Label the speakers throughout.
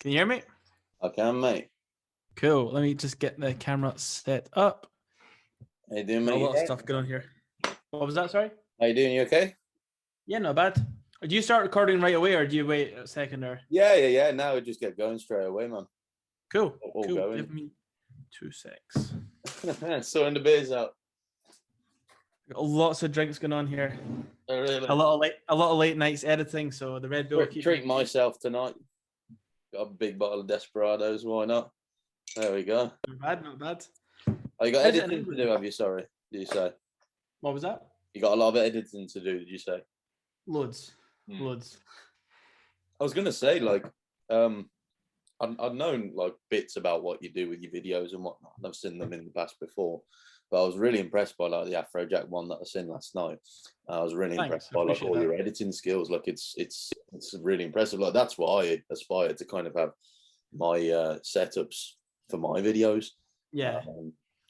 Speaker 1: Can you hear me?
Speaker 2: I can, mate.
Speaker 1: Cool. Let me just get the camera set up.
Speaker 2: How you doing,
Speaker 1: Got a
Speaker 2: mate?
Speaker 1: lot of stuff going on here. What was that? Sorry.
Speaker 2: How you doing? You okay?
Speaker 1: Yeah, not bad. Do you start recording right away, or do you wait a second? Or
Speaker 2: Yeah. Now we just get going straight away, man.
Speaker 1: cool.
Speaker 2: All
Speaker 1: Cool.
Speaker 2: going.
Speaker 1: Give me 2 secs.
Speaker 2: Sorting the beers out.
Speaker 1: Got lots of drinks going on here.
Speaker 2: Oh, really?
Speaker 1: A lot of late nights editing. So the Red Bull.
Speaker 2: Treat myself tonight. Got a big bottle of Desperados. Why not? There we go.
Speaker 1: Not bad.
Speaker 2: Oh, you got editing to do, have you? Sorry, did you say?
Speaker 1: What was that?
Speaker 2: You got a lot of editing to do, did you say?
Speaker 1: Loads. Loads.
Speaker 2: I was gonna say, like, I've known like bits about what you do with your videos and whatnot. I've seen them in the past before, but I was really impressed by like the Afrojack one that I seen last night. I was really impressed by like all your editing skills. Like it's really impressive. Like that's what I aspire to kind of have my setups for my videos.
Speaker 1: Yeah.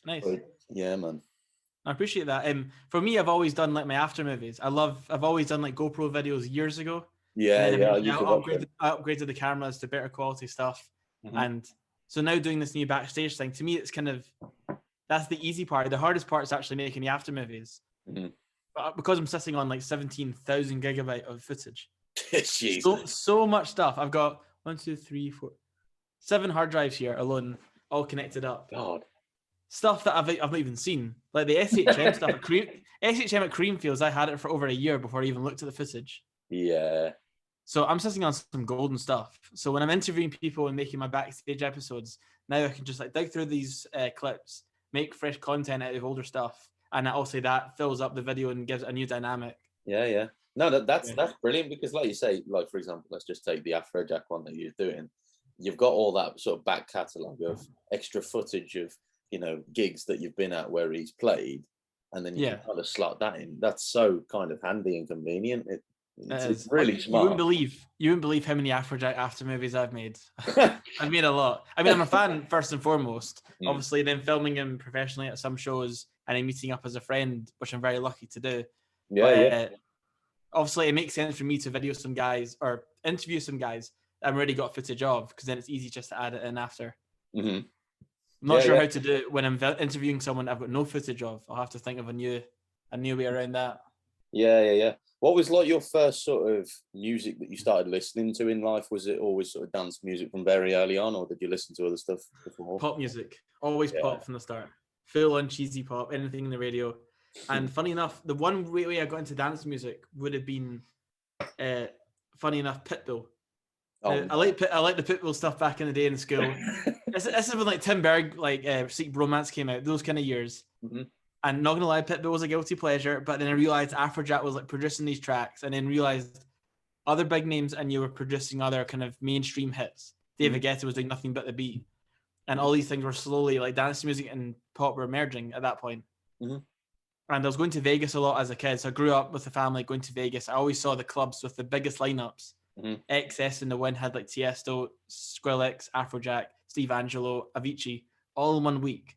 Speaker 1: Nice.
Speaker 2: Yeah, man.
Speaker 1: I appreciate that. For me, I've always done like my after movies. I've always done like GoPro videos years ago.
Speaker 2: Yeah.
Speaker 1: I upgraded the cameras to better quality stuff. Mm-hmm. And so now doing this new backstage thing, to me, it's kind of, that's the easy part. The hardest part is actually making the after movies. Mm-hmm. But because I'm sitting on like 17,000 gigabyte of footage. so much stuff. I've got 7 hard drives here alone, all connected up.
Speaker 2: God.
Speaker 1: Stuff that I've not even seen. Like the SHM stuff SHM at Creamfields, I had it for over a year before I even looked at the footage.
Speaker 2: Yeah.
Speaker 1: So I'm sitting on some golden stuff. So when I'm interviewing people and making my backstage episodes, now I can just like dig through these clips, make fresh content out of older stuff, and also that fills up the video and gives it a new dynamic.
Speaker 2: Yeah. No, that's brilliant because, like you say, like for example, let's just take the Afrojack one that you're doing. You've got all that sort of back catalogue of extra footage of, you know, gigs that you've been at where he's played, and then you can kind of slot that in. That's so kind of handy and convenient. It's really smart.
Speaker 1: You wouldn't believe how many Afrojack after movies I've made. I've made a lot. I mean, I'm a fan first and foremost. Obviously, then filming him professionally at some shows and then meeting up as a friend, which I'm very lucky to do.
Speaker 2: Yeah.
Speaker 1: Obviously, it makes sense for me to video some guys or interview some guys that I've already got footage of, because then it's easy just to add it in after.
Speaker 2: Mm-hmm.
Speaker 1: I'm not sure how to do it when I'm interviewing someone I've got no footage of. I'll have to think of a new way around that.
Speaker 2: Yeah. What was like your first sort of music that you started listening to in life? Was it always sort of dance music from very early on, or did you listen to other stuff before?
Speaker 1: Pop music. Always pop from the start. Full on cheesy pop, anything in the radio. And funny enough, the one way I got into dance music would have been, funny enough, Pitbull. I like the Pitbull stuff back in the day in school. This is when like Tim Berg, like Secret Romance came out, those kind of years. Mm-hmm. And not gonna lie, Pitbull was a guilty pleasure. But then I realized Afrojack was like producing these tracks, and then realized other big names, and you were producing other kind of mainstream hits. David Guetta was doing nothing but the beat, and all these things were slowly like dance music and pop were emerging at that point. Mm-hmm. And I was going to Vegas a lot as a kid, so I grew up with a family going to Vegas. I always saw the clubs with the biggest lineups. Mm-hmm. XS and the Win had like Tiesto, Skrillex, Afrojack, Steve Angelo, Avicii, all in 1 week.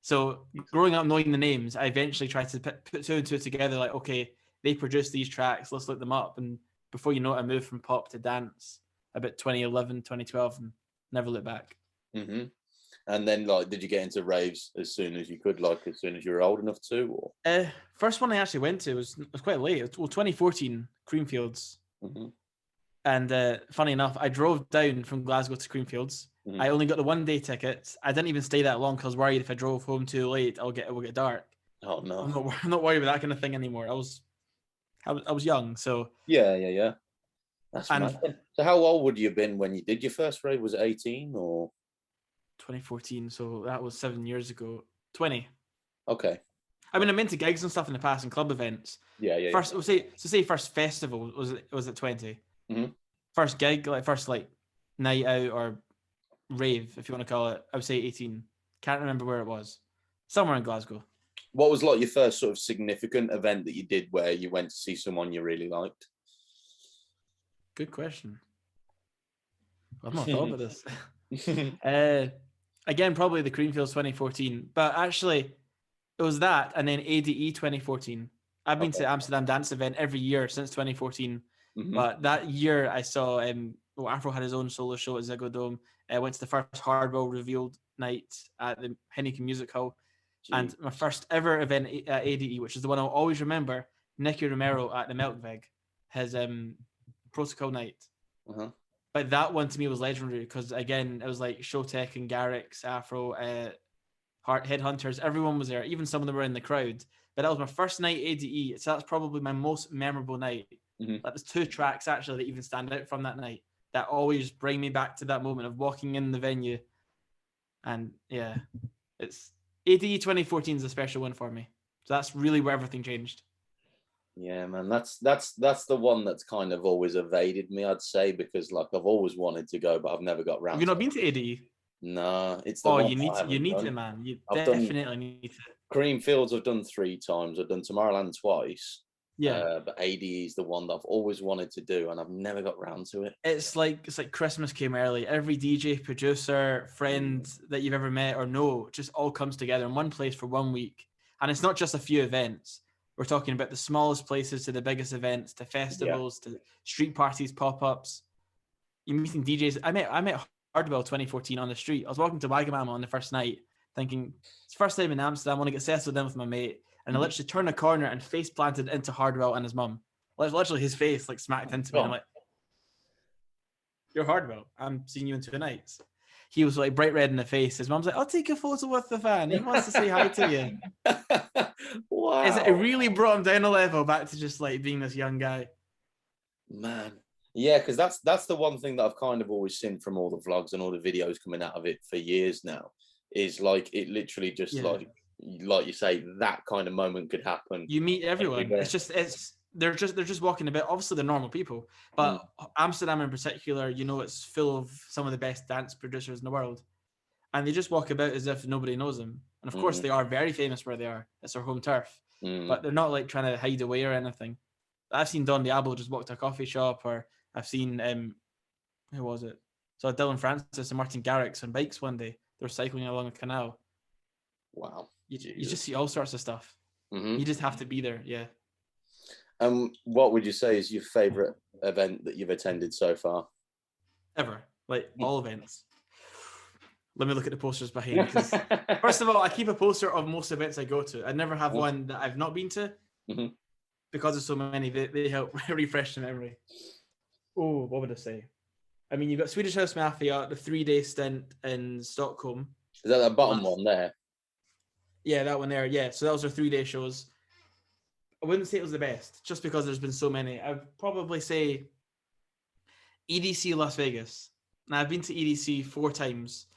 Speaker 1: So growing up knowing the names, I eventually tried to put 2 and 2 together. Like, okay, they produced these tracks. Let's look them up. And before you know it, I moved from pop to dance about 2011, 2012, and never looked back.
Speaker 2: Mm-hmm. And then, like, did you get into raves as soon as you could, like as soon as you were old enough to? Or?
Speaker 1: First one I actually went to was quite late. It was 2014, Creamfields. Mm-hmm. And funny enough, I drove down from Glasgow to Creamfields. Mm-hmm. I only got the 1-day tickets. I didn't even stay that long because I was worried if I drove home too late, it will get dark.
Speaker 2: Oh no!
Speaker 1: I'm not worried about that kind of thing anymore. I was young, so
Speaker 2: yeah. That's mad. So how old would you have been when you did your first rave? Was it 18 or
Speaker 1: 2014? So that was 7 years ago. 20.
Speaker 2: Okay.
Speaker 1: I mean, I'm into gigs and stuff in the past and club events.
Speaker 2: Yeah.
Speaker 1: First, say first festival was it 20? Mm-hmm. First gig, like first like night out or rave, if you want to call it, I would say 18. Can't remember where it was. Somewhere in Glasgow.
Speaker 2: What was like your first sort of significant event that you did where you went to see someone you really liked?
Speaker 1: Good question. I've not thought about this. Again, probably the Creamfields 2014, but actually it was that and then ADE 2014. I've been to Amsterdam Dance Event every year since 2014. Mm-hmm. But that year I saw well, Afro had his own solo show at Ziggo Dome. Went to the first Hardwell revealed night at the Heineken Music Hall. And my first ever event at ADE, which is the one I'll always remember, Nicky Romero at the Melkweg, his protocol night.
Speaker 2: Uh-huh.
Speaker 1: But that one to me was legendary because, again, it was like Showtek and Garrix, Afro, Headhunters, everyone was there. Even some of them were in the crowd. But that was my first night ADE, so that's probably my most memorable night.
Speaker 2: Mm-hmm.
Speaker 1: Like, there's two tracks actually that even stand out from that night that always bring me back to that moment of walking in the venue. And yeah, it's ADE 2014 is a special one for me. So that's really where everything changed.
Speaker 2: Yeah, man, that's the one that's kind of always evaded me, I'd say, because like I've always wanted to go, but I've never got round.
Speaker 1: Have you not been to ADE?
Speaker 2: No, it's the one
Speaker 1: you need to, man. You definitely need to.
Speaker 2: Creamfields I've done 3 times. I've done Tomorrowland twice.
Speaker 1: Yeah.
Speaker 2: But ADE is the one that I've always wanted to do, and I've never got round to it.
Speaker 1: It's like Christmas came early. Every DJ, producer, friend that you've ever met or know just all comes together in one place for 1 week. And it's not just a few events. We're talking about the smallest places to the biggest events, to festivals, to street parties, pop-ups. You're meeting DJs. I met Hardwell 2014 on the street. I was walking to Wagamama on the first night, thinking it's the first time in Amsterdam. I want to get settled in with my mate, and I literally turned a corner and face planted into Hardwell and his mum. Literally, his face like smacked into me. And I'm like, "You're Hardwell. I'm seeing you in 2 nights." He was like bright red in the face. His mum's like, "I'll take a photo with the fan. He wants to say hi to you."
Speaker 2: Wow!
Speaker 1: It really brought him down a level back to just like being this young guy.
Speaker 2: Man. Yeah, because that's the one thing that I've kind of always seen from all the vlogs and all the videos coming out of it for years now, is like it literally just like you say, that kind of moment could happen.
Speaker 1: You meet everyone. Everywhere. They're just walking about. Obviously, they're normal people, but Amsterdam in particular, it's full of some of the best dance producers in the world, and they just walk about as if nobody knows them. And of course, they are very famous where they are. It's their home turf, but they're not like trying to hide away or anything. I've seen Don Diablo just walk to a coffee shop, or I've seen who was it? So Dylan Francis and Martin Garrix on bikes one day. They were cycling along a canal.
Speaker 2: Wow.
Speaker 1: You just see all sorts of stuff. You just have to be there, yeah.
Speaker 2: What would you say is your favorite event that you've attended so far?
Speaker 1: Ever. Like all events. Let me look at the posters behind. First of all, I keep a poster of most events I go to. I never have one that I've not been to. Because there's so many, they help refresh the memory. Oh, what would I say? I mean, you've got Swedish House Mafia, the 3-day stint in Stockholm.
Speaker 2: Is that the bottom one there?
Speaker 1: Yeah, that one there. Yeah, so those are 3-day shows. I wouldn't say it was the best, just because there's been so many. I'd probably say EDC Las Vegas. Now, I've been to EDC 4 times.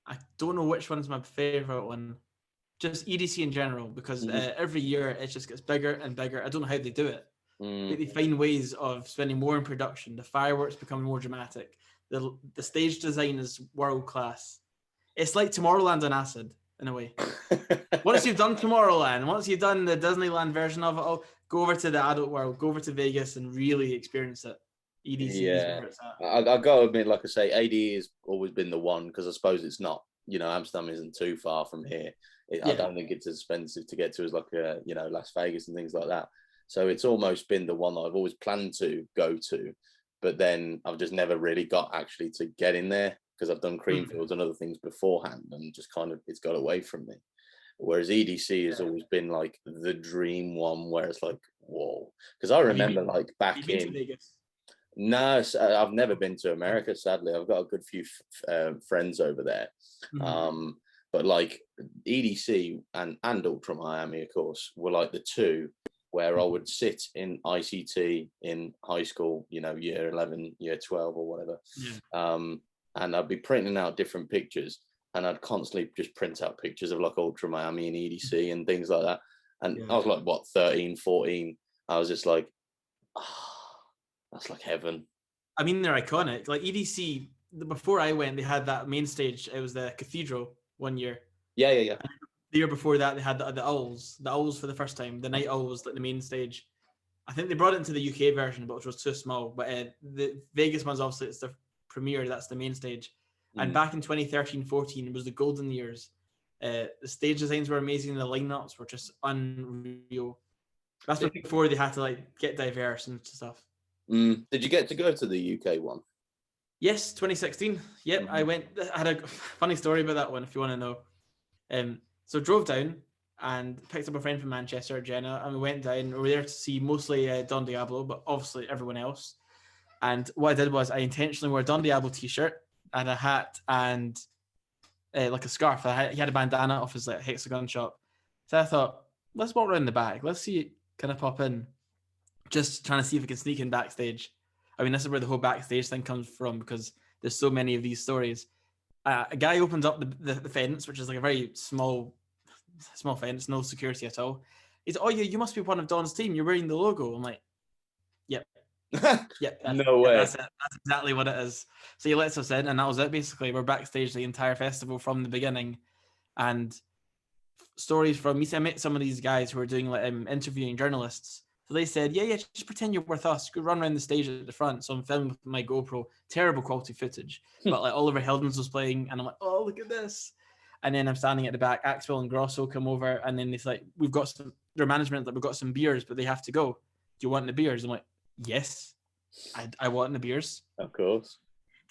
Speaker 1: I don't know which one's my favorite one. Just EDC in general, because every year it just gets bigger and bigger. I don't know how they do it. They find ways of spending more in production. The fireworks become more dramatic. The stage design is world class. It's like Tomorrowland on acid in a way. Once you've done Tomorrowland, once you've done the Disneyland version of it, go over to the adult world, go over to Vegas and really experience it. EDC is where it's at.
Speaker 2: I got to admit, like I say, AD has always been the one, because I suppose it's not, Amsterdam isn't too far from here. I don't think it's as expensive to get to as like Las Vegas and things like that. So it's almost been the one that I've always planned to go to, but then I've just never really got actually to get in there, because I've done Creamfields and other things beforehand, and just kind of it's got away from me. Whereas EDC has always been like the dream one, where it's like, whoa. Because I remember like back in
Speaker 1: Vegas?
Speaker 2: No, I've never been to America, sadly. I've got a good few friends over there. But like EDC and Ultra Miami, of course, were like the two where I would sit in ICT in high school, year 11, year 12 or whatever. And I'd be printing out different pictures, and I'd constantly just print out pictures of like Ultra Miami and EDC and things like that. And I was like, 13, 14. I was just like, that's like heaven.
Speaker 1: I mean, they're iconic. Like EDC, before I went, they had that main stage. It was the Cathedral one year.
Speaker 2: Yeah.
Speaker 1: And the year before that, they had the Owls. The Owls for the first time. The Night Owls, like the main stage. I think they brought it into the UK version, but which was too small. But the Vegas one's obviously it's the premiere. That's the main stage. And back in 2013-14, it was the golden years. The stage designs were amazing. The lineups were just unreal. That's before they had to like get diverse and stuff.
Speaker 2: Did you get to go to the UK one?
Speaker 1: Yes, 2016. Yep, I went. I had a funny story about that one if you want to know. So drove down and picked up a friend from Manchester, Jenna, and we went down. We were there to see mostly Don Diablo, but obviously everyone else. And what I did was I intentionally wore a Don Diablo t-shirt and a hat and like a scarf. He had a bandana off his like hexagon shop. So I thought, let's walk around the back. Let's see it kind of pop in. Just trying to see if we can sneak in backstage. I mean, this is where the whole backstage thing comes from because there's so many of these stories. A guy opens up the fence, which is like a very small fence, no security at all. He's, oh, you must be one of Don's team. You're wearing the logo. I'm like, yep, yep,
Speaker 2: No way.
Speaker 1: That's it. That's exactly what it is. So he lets us in, and that was it. Basically, we're backstage the entire festival from the beginning, and stories from me. I met some of these guys who were doing like interviewing journalists. So they said, yeah, just pretend you're with us. Go run around the stage at the front. So I'm filming with my GoPro, terrible quality footage. But like Oliver Heldens was playing, and I'm like, oh, look at this. And then I'm standing at the back. Axwell and Grosso come over, and then it's like, we've got some, their management, like, we've got some beers, but they have to go. Do you want the beers? I'm like, yes, I want the beers.
Speaker 2: Of course.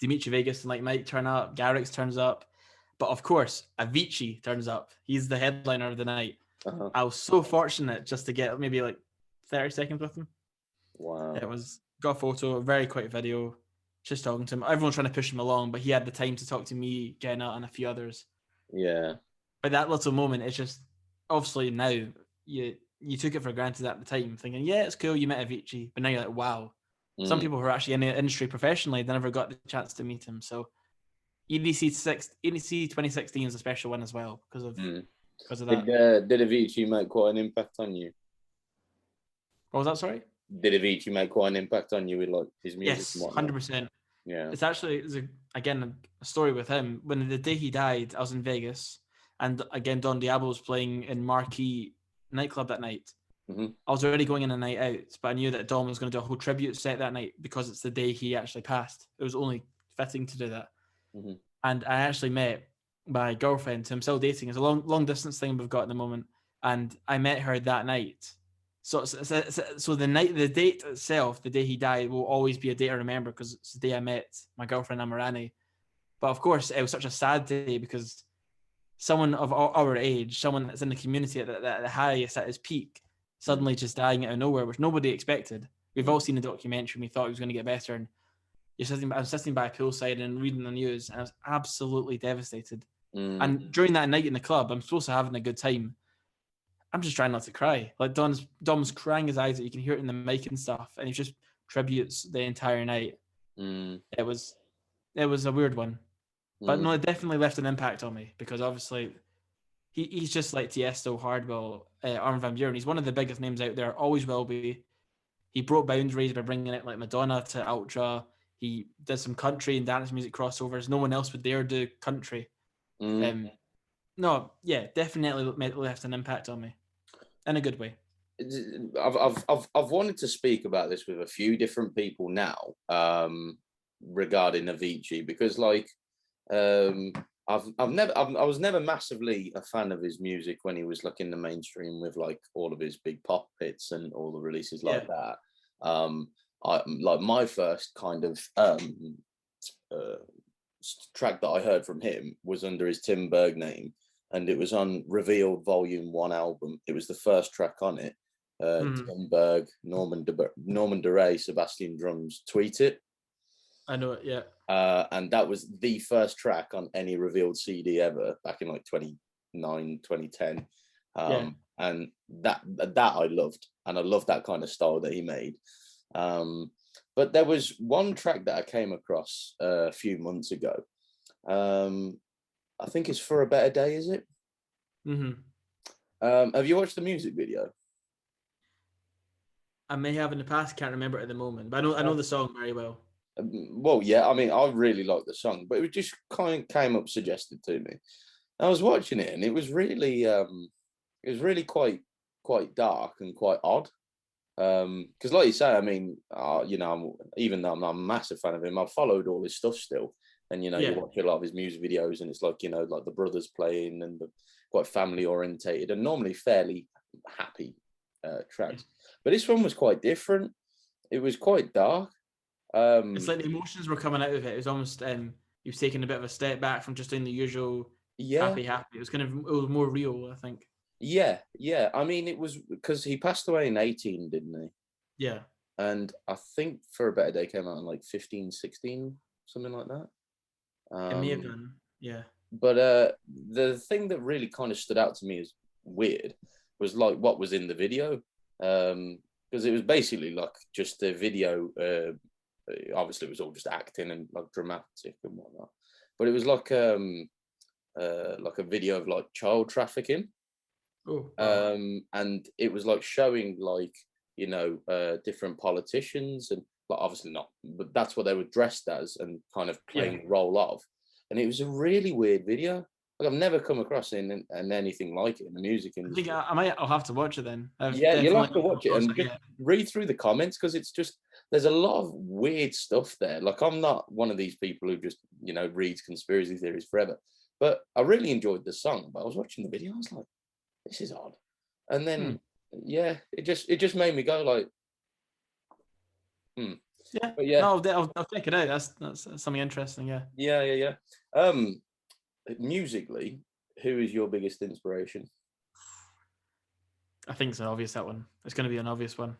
Speaker 1: Dimitri Vegas and like Mike turn up. Garrix turns up. But of course, Avicii turns up. He's the headliner of the night. I was so fortunate just to get maybe like 30 seconds with him.
Speaker 2: Wow.
Speaker 1: It was got a photo, a very quick video, just talking to him. Everyone's trying to push him along, but he had the time to talk to me, Jenna, and a few others.
Speaker 2: Yeah.
Speaker 1: But that little moment, it's just obviously now you took it for granted at the time, thinking, yeah, it's cool, you met Avicii, but now you're like, wow. Some people who are actually in the industry professionally, they never got the chance to meet him. So EDC 2016 is a special one as well because of that.
Speaker 2: Did Avicii make quite an impact on you?
Speaker 1: What was that? Sorry.
Speaker 2: Did Avicii make quite an impact on you with like his music?
Speaker 1: Yes, 100%.
Speaker 2: Yeah.
Speaker 1: It's actually again a story with him. When the day he died, I was in Vegas, and again Don Diablo was playing in Marquee nightclub that night. I was already going in a night out, but I knew that Don was going to do a whole tribute set that night because it's the day he actually passed. It was only fitting to do that. And I actually met my girlfriend, who I'm still dating. It's a long distance thing we've got at the moment, and I met her that night. So the date itself, the day he died, will always be a day I remember because it's the day I met my girlfriend Amarani. But of course, it was such a sad day because someone of our age, someone that's in the community at the highest, at his peak, suddenly just dying out of nowhere, which nobody expected. We've all seen the documentary and we thought he was going to get better. And I'm sitting by a poolside and reading the news, and I was absolutely devastated. And during that night in the club, I'm supposed to having a good time. I'm just trying not to cry. Like Dom's crying his eyes out. You can hear it in the mic and stuff, and he just tributes the entire night. It was a weird one, but no, it definitely left an impact on me because obviously he's just like Tiesto, Hardwell, Armin van Buuren. He's one of the biggest names out there, always will be. He broke boundaries by bringing it like Madonna to Ultra. He did some country and dance music crossovers. No one else would dare do country. No, yeah, definitely left an impact on me in a good way.
Speaker 2: I've wanted to speak about this with a few different people now regarding Avicii because like I was never massively a fan of his music when he was like in the mainstream with like all of his big pop hits and all the releases like that. I like my first kind of track that I heard from him was under his Tim Berg name, and it was on Revealed Volume 1 album. It was the first track on it. Tim Berg, Norman DeRay, Sebastian Drums, Tweet It.
Speaker 1: I know it, yeah.
Speaker 2: And that was the first track on any Revealed CD ever back in like 2009, 2010. And that I loved, and I loved that kind of style that he made. But there was one track that I came across a few months ago. I think it's For a Better Day, is it? Have you watched the music video?
Speaker 1: I may have in the past, can't remember it at the moment, but I know the song very well.
Speaker 2: Well, yeah, I mean, I really like the song, but it just kind of came up suggested to me. I was watching it, and it was really quite dark and quite odd. Because, like you say, I mean, you know, even though I'm not a massive fan of him, I've followed all his stuff still, and you know, you watch a lot of his music videos, and it's like, you know, like the brothers playing and the quite family orientated and normally fairly happy tracks. But this one was quite different. It was quite dark.
Speaker 1: It's like the emotions were coming out of it. It was almost he was taking a bit of a step back from just doing the usual
Speaker 2: yeah,
Speaker 1: happy. It was more real, I think.
Speaker 2: yeah, yeah. I mean, it was because he passed away in 18, didn't he?
Speaker 1: Yeah.
Speaker 2: And I think For a Better Day came out in like 15, 16, something like that.
Speaker 1: It may have done. Yeah.
Speaker 2: But the thing that really kind of stood out to me as weird was like what was in the video, because it was basically like just a video. Obviously, it was all just acting and like dramatic and whatnot. But it was like a video of like child trafficking,
Speaker 1: Oh. Wow.
Speaker 2: and it was like showing like different politicians and like obviously not, but that's what they were dressed as and kind of playing the role of. And it was a really weird video. Like I've never come across in anything like it in the music
Speaker 1: I think
Speaker 2: industry.
Speaker 1: I'll have to watch it then. I've
Speaker 2: Yeah, you'll have to
Speaker 1: definitely
Speaker 2: watch it and just
Speaker 1: yeah.
Speaker 2: read through the comments because it's just there's a lot of weird stuff there. Like I'm not one of these people who just reads conspiracy theories forever, but I really enjoyed the song. But I was watching the video, I was like, this is odd. And then yeah, it just made me go like,
Speaker 1: Yeah.
Speaker 2: But yeah,
Speaker 1: No, I'll check it out. That's something interesting. Yeah.
Speaker 2: yeah. Musically, who is your biggest inspiration?
Speaker 1: I think it's an obvious that one. It's going to be an obvious one.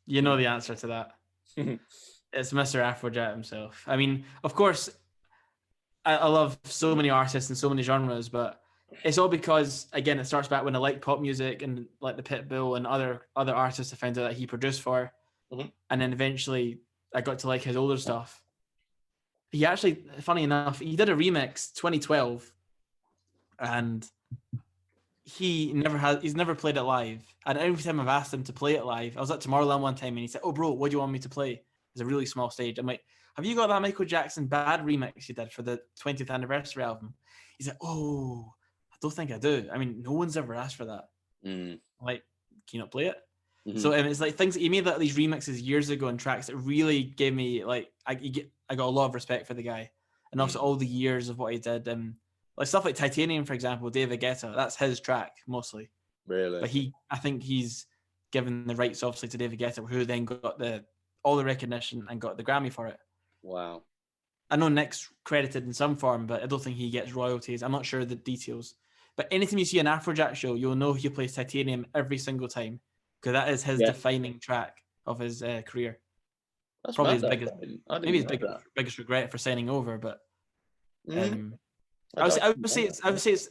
Speaker 1: You know the answer to that. It's Mr. Afrojack himself. I mean, of course, I love so many artists and so many genres, but it's all because, again, it starts back when I liked pop music and like the Pitbull and other artists I found out that he produced for. And then eventually I got to like his older stuff. He actually, funny enough, he did a remix 2012 and he's never played it live. And every time I've asked him to play it live, I was at Tomorrowland one time and he said, "Oh bro, what do you want me to play?" It's a really small stage. I'm like, "Have you got that Michael Jackson Bad remix you did for the 20th anniversary album?" He's like, "Oh, I don't think I do. I mean, no one's ever asked for that." I'm like, "Can you not play it?" So it's like things he made that these remixes years ago and tracks that really gave me like I got a lot of respect for the guy, and also all the years of what he did. Like stuff like Titanium, for example, David Guetta, that's his track mostly.
Speaker 2: Really?
Speaker 1: But I think he's given the rights obviously to David Guetta, who then got all the recognition and got the Grammy for it.
Speaker 2: Wow.
Speaker 1: I know Nick's credited in some form, but I don't think he gets royalties. I'm not sure the details. But anytime you see an Afrojack show, you'll know he plays Titanium every single time because that is his defining track of his career.
Speaker 2: That's
Speaker 1: Probably
Speaker 2: mad,
Speaker 1: his biggest,
Speaker 2: I didn't
Speaker 1: maybe his
Speaker 2: know
Speaker 1: biggest regret for signing over. But
Speaker 2: I
Speaker 1: would say it's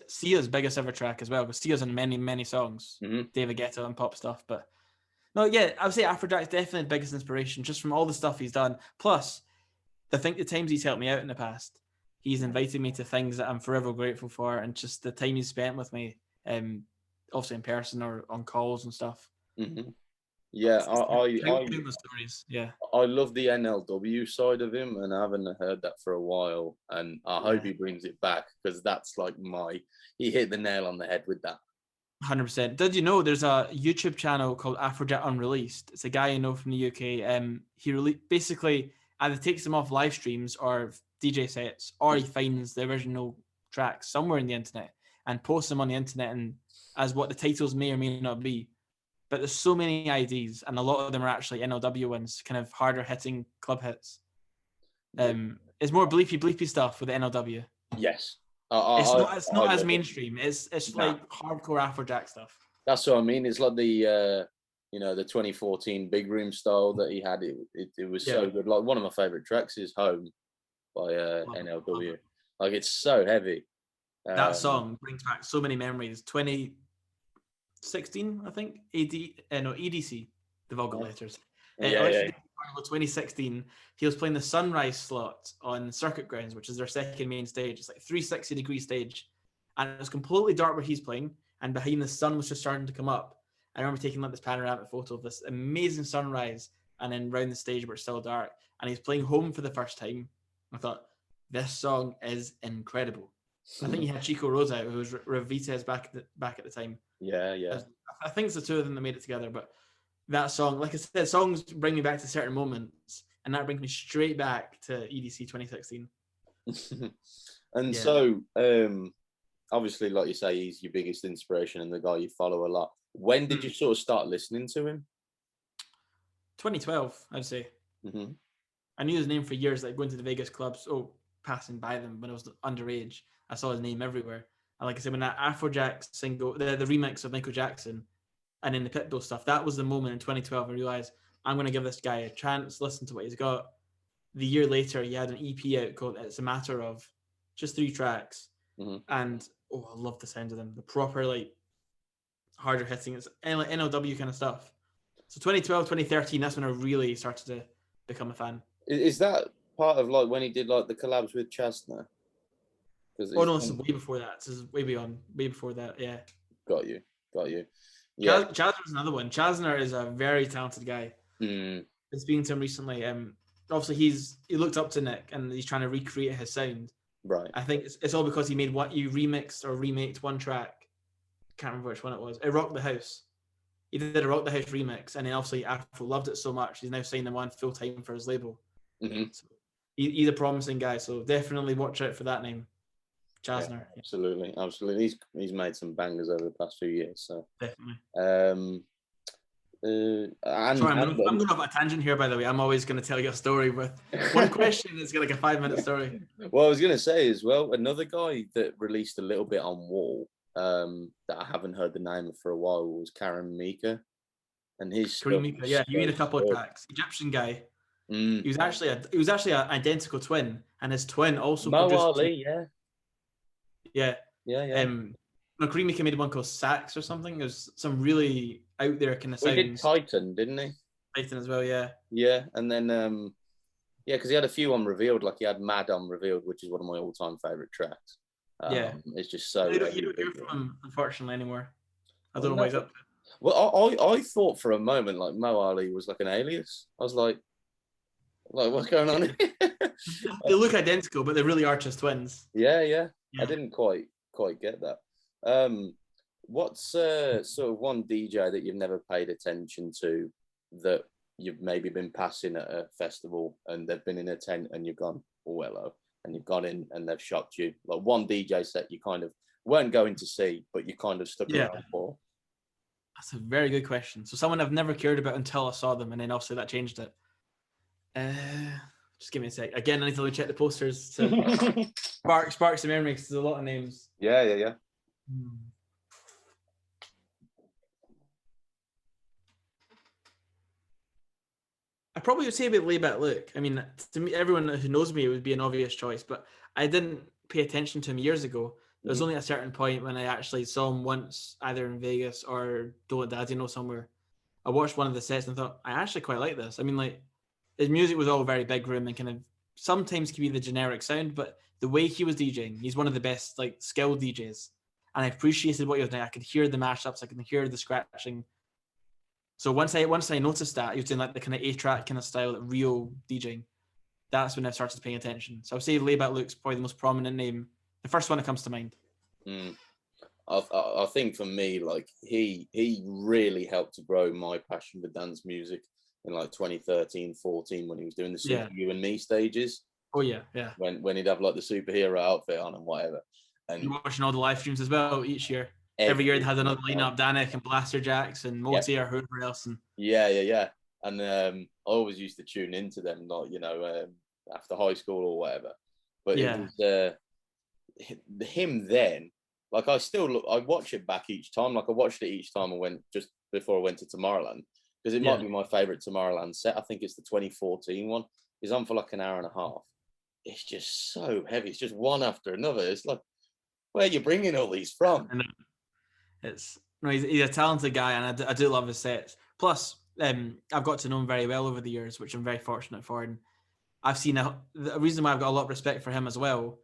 Speaker 1: Sia's biggest ever track as well because Sia's in many songs, David Guetta and pop stuff. But no, yeah, I would say Afrojack's definitely the biggest inspiration just from all the stuff he's done. Plus, I think the times he's helped me out in the past, he's invited me to things that I'm forever grateful for, and just the time he's spent with me, obviously in person or on calls and stuff.
Speaker 2: Yeah,
Speaker 1: Countless stories. Yeah,
Speaker 2: I love the NLW side of him, and I haven't heard that for a while. And I hope he brings it back because that's like he hit the nail on the head with that.
Speaker 1: 100%. Did you know there's a YouTube channel called Afrojack Unreleased? It's a guy I know from the UK. He basically either takes them off live streams or DJ sets, or he finds the original tracks somewhere in the internet and posts them on the internet, and as what the titles may or may not be. But there's so many IDs, and a lot of them are actually NLW ones, kind of harder hitting club hits. It's more bleepy stuff with the NLW.
Speaker 2: Yes.
Speaker 1: It's not as mainstream. It's like hardcore Afrojack stuff.
Speaker 2: That's what I mean. It's like the the 2014 Big Room style that he had. It was so good. Like one of my favorite tracks is Home by NLW. Like it's so heavy.
Speaker 1: That song brings back so many memories. 2016, I think. EDC, the Vulgar Letters. 2016, he was playing the Sunrise slot on Circuit Grounds, which is their second main stage. It's like 360-degree stage, and it was completely dark where he's playing, and behind the sun was just starting to come up. I remember taking like this panoramic photo of this amazing sunrise, and then round the stage where it's still dark, and he's playing Home for the first time. I thought, this song is incredible. I think he had Chico Rose out, who was Ravita's back at the time.
Speaker 2: Yeah.
Speaker 1: I think it's the two of them that made it together, but that song, like I said, songs bring me back to certain moments, and that brings me straight back to EDC 2016.
Speaker 2: And so, obviously, like you say, he's your biggest inspiration and the guy you follow a lot. When did you sort of start listening to him?
Speaker 1: 2012, I'd say.
Speaker 2: Mm-hmm.
Speaker 1: I knew his name for years, like going to the Vegas clubs, passing by them when I was underage. I saw his name everywhere. And like I said, when that Afrojack single, the remix of Michael Jackson, and then the Pitbull stuff, that was the moment in 2012 I realized I'm going to give this guy a chance, listen to what he's got. The year later, he had an EP out called It's a Matter of, just 3 tracks.
Speaker 2: Mm-hmm.
Speaker 1: And I love the sound of them. The proper, like, harder hitting, it's NLW kind of stuff. So 2012, 2013, that's when I really started to become a fan.
Speaker 2: Is that part of like when he did like the collabs with Chasna?
Speaker 1: Oh no, this is way before that. This is way before that. Yeah.
Speaker 2: Got you. Yeah.
Speaker 1: Chasner's another one. Chasner is a very talented guy.
Speaker 2: Mm.
Speaker 1: Been speaking to him recently. Obviously he looked up to Nick and he's trying to recreate his sound.
Speaker 2: Right.
Speaker 1: I think it's all because he remixed or remade one track. Can't remember which one it was. It Rocked the House. He did a Rock the House remix, and then obviously Afro loved it so much he's now signed him on full time for his label.
Speaker 2: Mm-hmm.
Speaker 1: So he's a promising guy, so definitely watch out for that name, Chasner.
Speaker 2: Yeah, absolutely. He's made some bangers over the past few years. So
Speaker 1: definitely. Sorry, I'm going off a tangent here. By the way, I'm always going to tell you a story with one question. It's like a 5-minute story.
Speaker 2: Well, I was going to say as well, another guy that released a little bit on Wall that I haven't heard the name of for a while was Karen Mika, and his
Speaker 1: Kareem Mika, yeah, you made a couple of tracks. Egyptian guy. He was actually an identical twin, and his twin also
Speaker 2: Mo Ali,
Speaker 1: yeah. Kareem Mika made one called Sax or something. It was some really out there kind of sounds.
Speaker 2: He did Titan, didn't he?
Speaker 1: Titan as well, yeah.
Speaker 2: Yeah, and then because he had a few on Revealed, like he had Mad on Revealed, which is one of my all-time favorite tracks. It's just so.
Speaker 1: You don't hear from him, unfortunately, anymore. I don't know what he's up to.
Speaker 2: Well, I thought for a moment like Mo Ali was like an alias. I was like what's going on here?
Speaker 1: They look identical, but they really are just twins.
Speaker 2: Yeah. I didn't quite get that. What's sort of one DJ that you've never paid attention to that you've maybe been passing at a festival and they've been in a tent and you've gone, oh hello, and you've gone in and they've shocked you? Like one DJ set you kind of weren't going to see, but you kind of stuck around for.
Speaker 1: That's a very good question. So someone I've never cared about until I saw them, and then obviously that changed it. Just give me a sec. Again, I need to check the posters. To sparks of memory, because there's a lot of names.
Speaker 2: Yeah.
Speaker 1: I probably would say about Layback Luke. I mean, to me, everyone who knows me, it would be an obvious choice, but I didn't pay attention to him years ago. There was only a certain point when I actually saw him once, either in Vegas or Don't Let Daddy Know somewhere. I watched one of the sets and thought, I actually quite like this. I mean, like, his music was all very big room and kind of sometimes can be the generic sound, but the way he was DJing, he's one of the best, like, skilled DJs. And I appreciated what he was doing. I could hear the mashups, I could hear the scratching. So once I noticed that he was doing like the kind of A-track kind of style, like real DJing, that's when I started paying attention. So I would say Layback Luke's probably the most prominent name, the first one that comes to mind.
Speaker 2: I think for me, like he really helped to grow my passion for dance music in like 2013, 14 when he was doing the Super You and Me stages.
Speaker 1: Oh yeah.
Speaker 2: When he'd have like the superhero outfit on and whatever. And
Speaker 1: you're watching all the live streams as well each year. Every year they had another lineup, Danik and Blaster Jacks and Moti or whoever else. And
Speaker 2: yeah. And I always used to tune into them, not after high school or whatever. But it was him then. Like I watch it back each time. Like I watched it each time I went just before I went to Tomorrowland because it might be my favorite Tomorrowland set. I think it's the 2014 one. He's on for like an hour and a half. It's just so heavy. It's just one after another. It's like, where are you bringing all these from?
Speaker 1: He's a talented guy, and I do love his sets. Plus, I've got to know him very well over the years, which I'm very fortunate for. And I've seen the reason why I've got a lot of respect for him as well.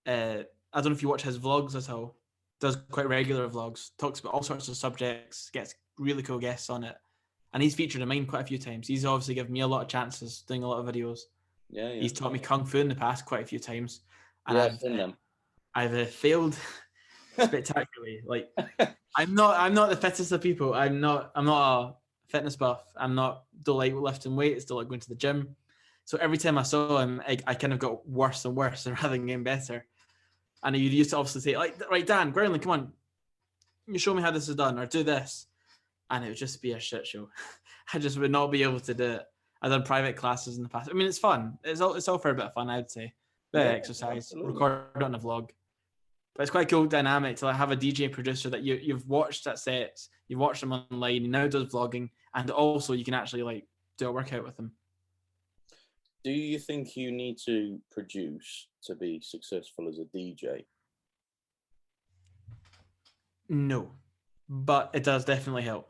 Speaker 1: I don't know if you watch his vlogs at all. Does quite regular vlogs, talks about all sorts of subjects, gets really cool guests on it, and he's featured in mine quite a few times. He's obviously given me a lot of chances doing a lot of videos.
Speaker 2: Yeah.
Speaker 1: He's taught me kung fu in the past quite a few times, and I've failed spectacularly. Like I'm not the fittest of people. I'm not a fitness buff. Don't like lifting weights. Don't like going to the gym. So every time I saw him, I kind of got worse and worse rather than getting better. And you used to obviously say, like, right, Dan, Groundland, come on, you show me how this is done, or do this. And it would just be a shit show. I just would not be able to do it. I've done private classes in the past. I mean, it's fun. It's all for a bit of fun, I would say. Bit of exercise,
Speaker 2: absolutely.
Speaker 1: record it on a vlog. But it's quite a cool dynamic to like have a DJ producer that you've watched at sets, you've watched them online, he now does vlogging, and also you can actually like do a workout with them.
Speaker 2: Do you think you need to produce to be successful as a DJ?
Speaker 1: No, but it does definitely help.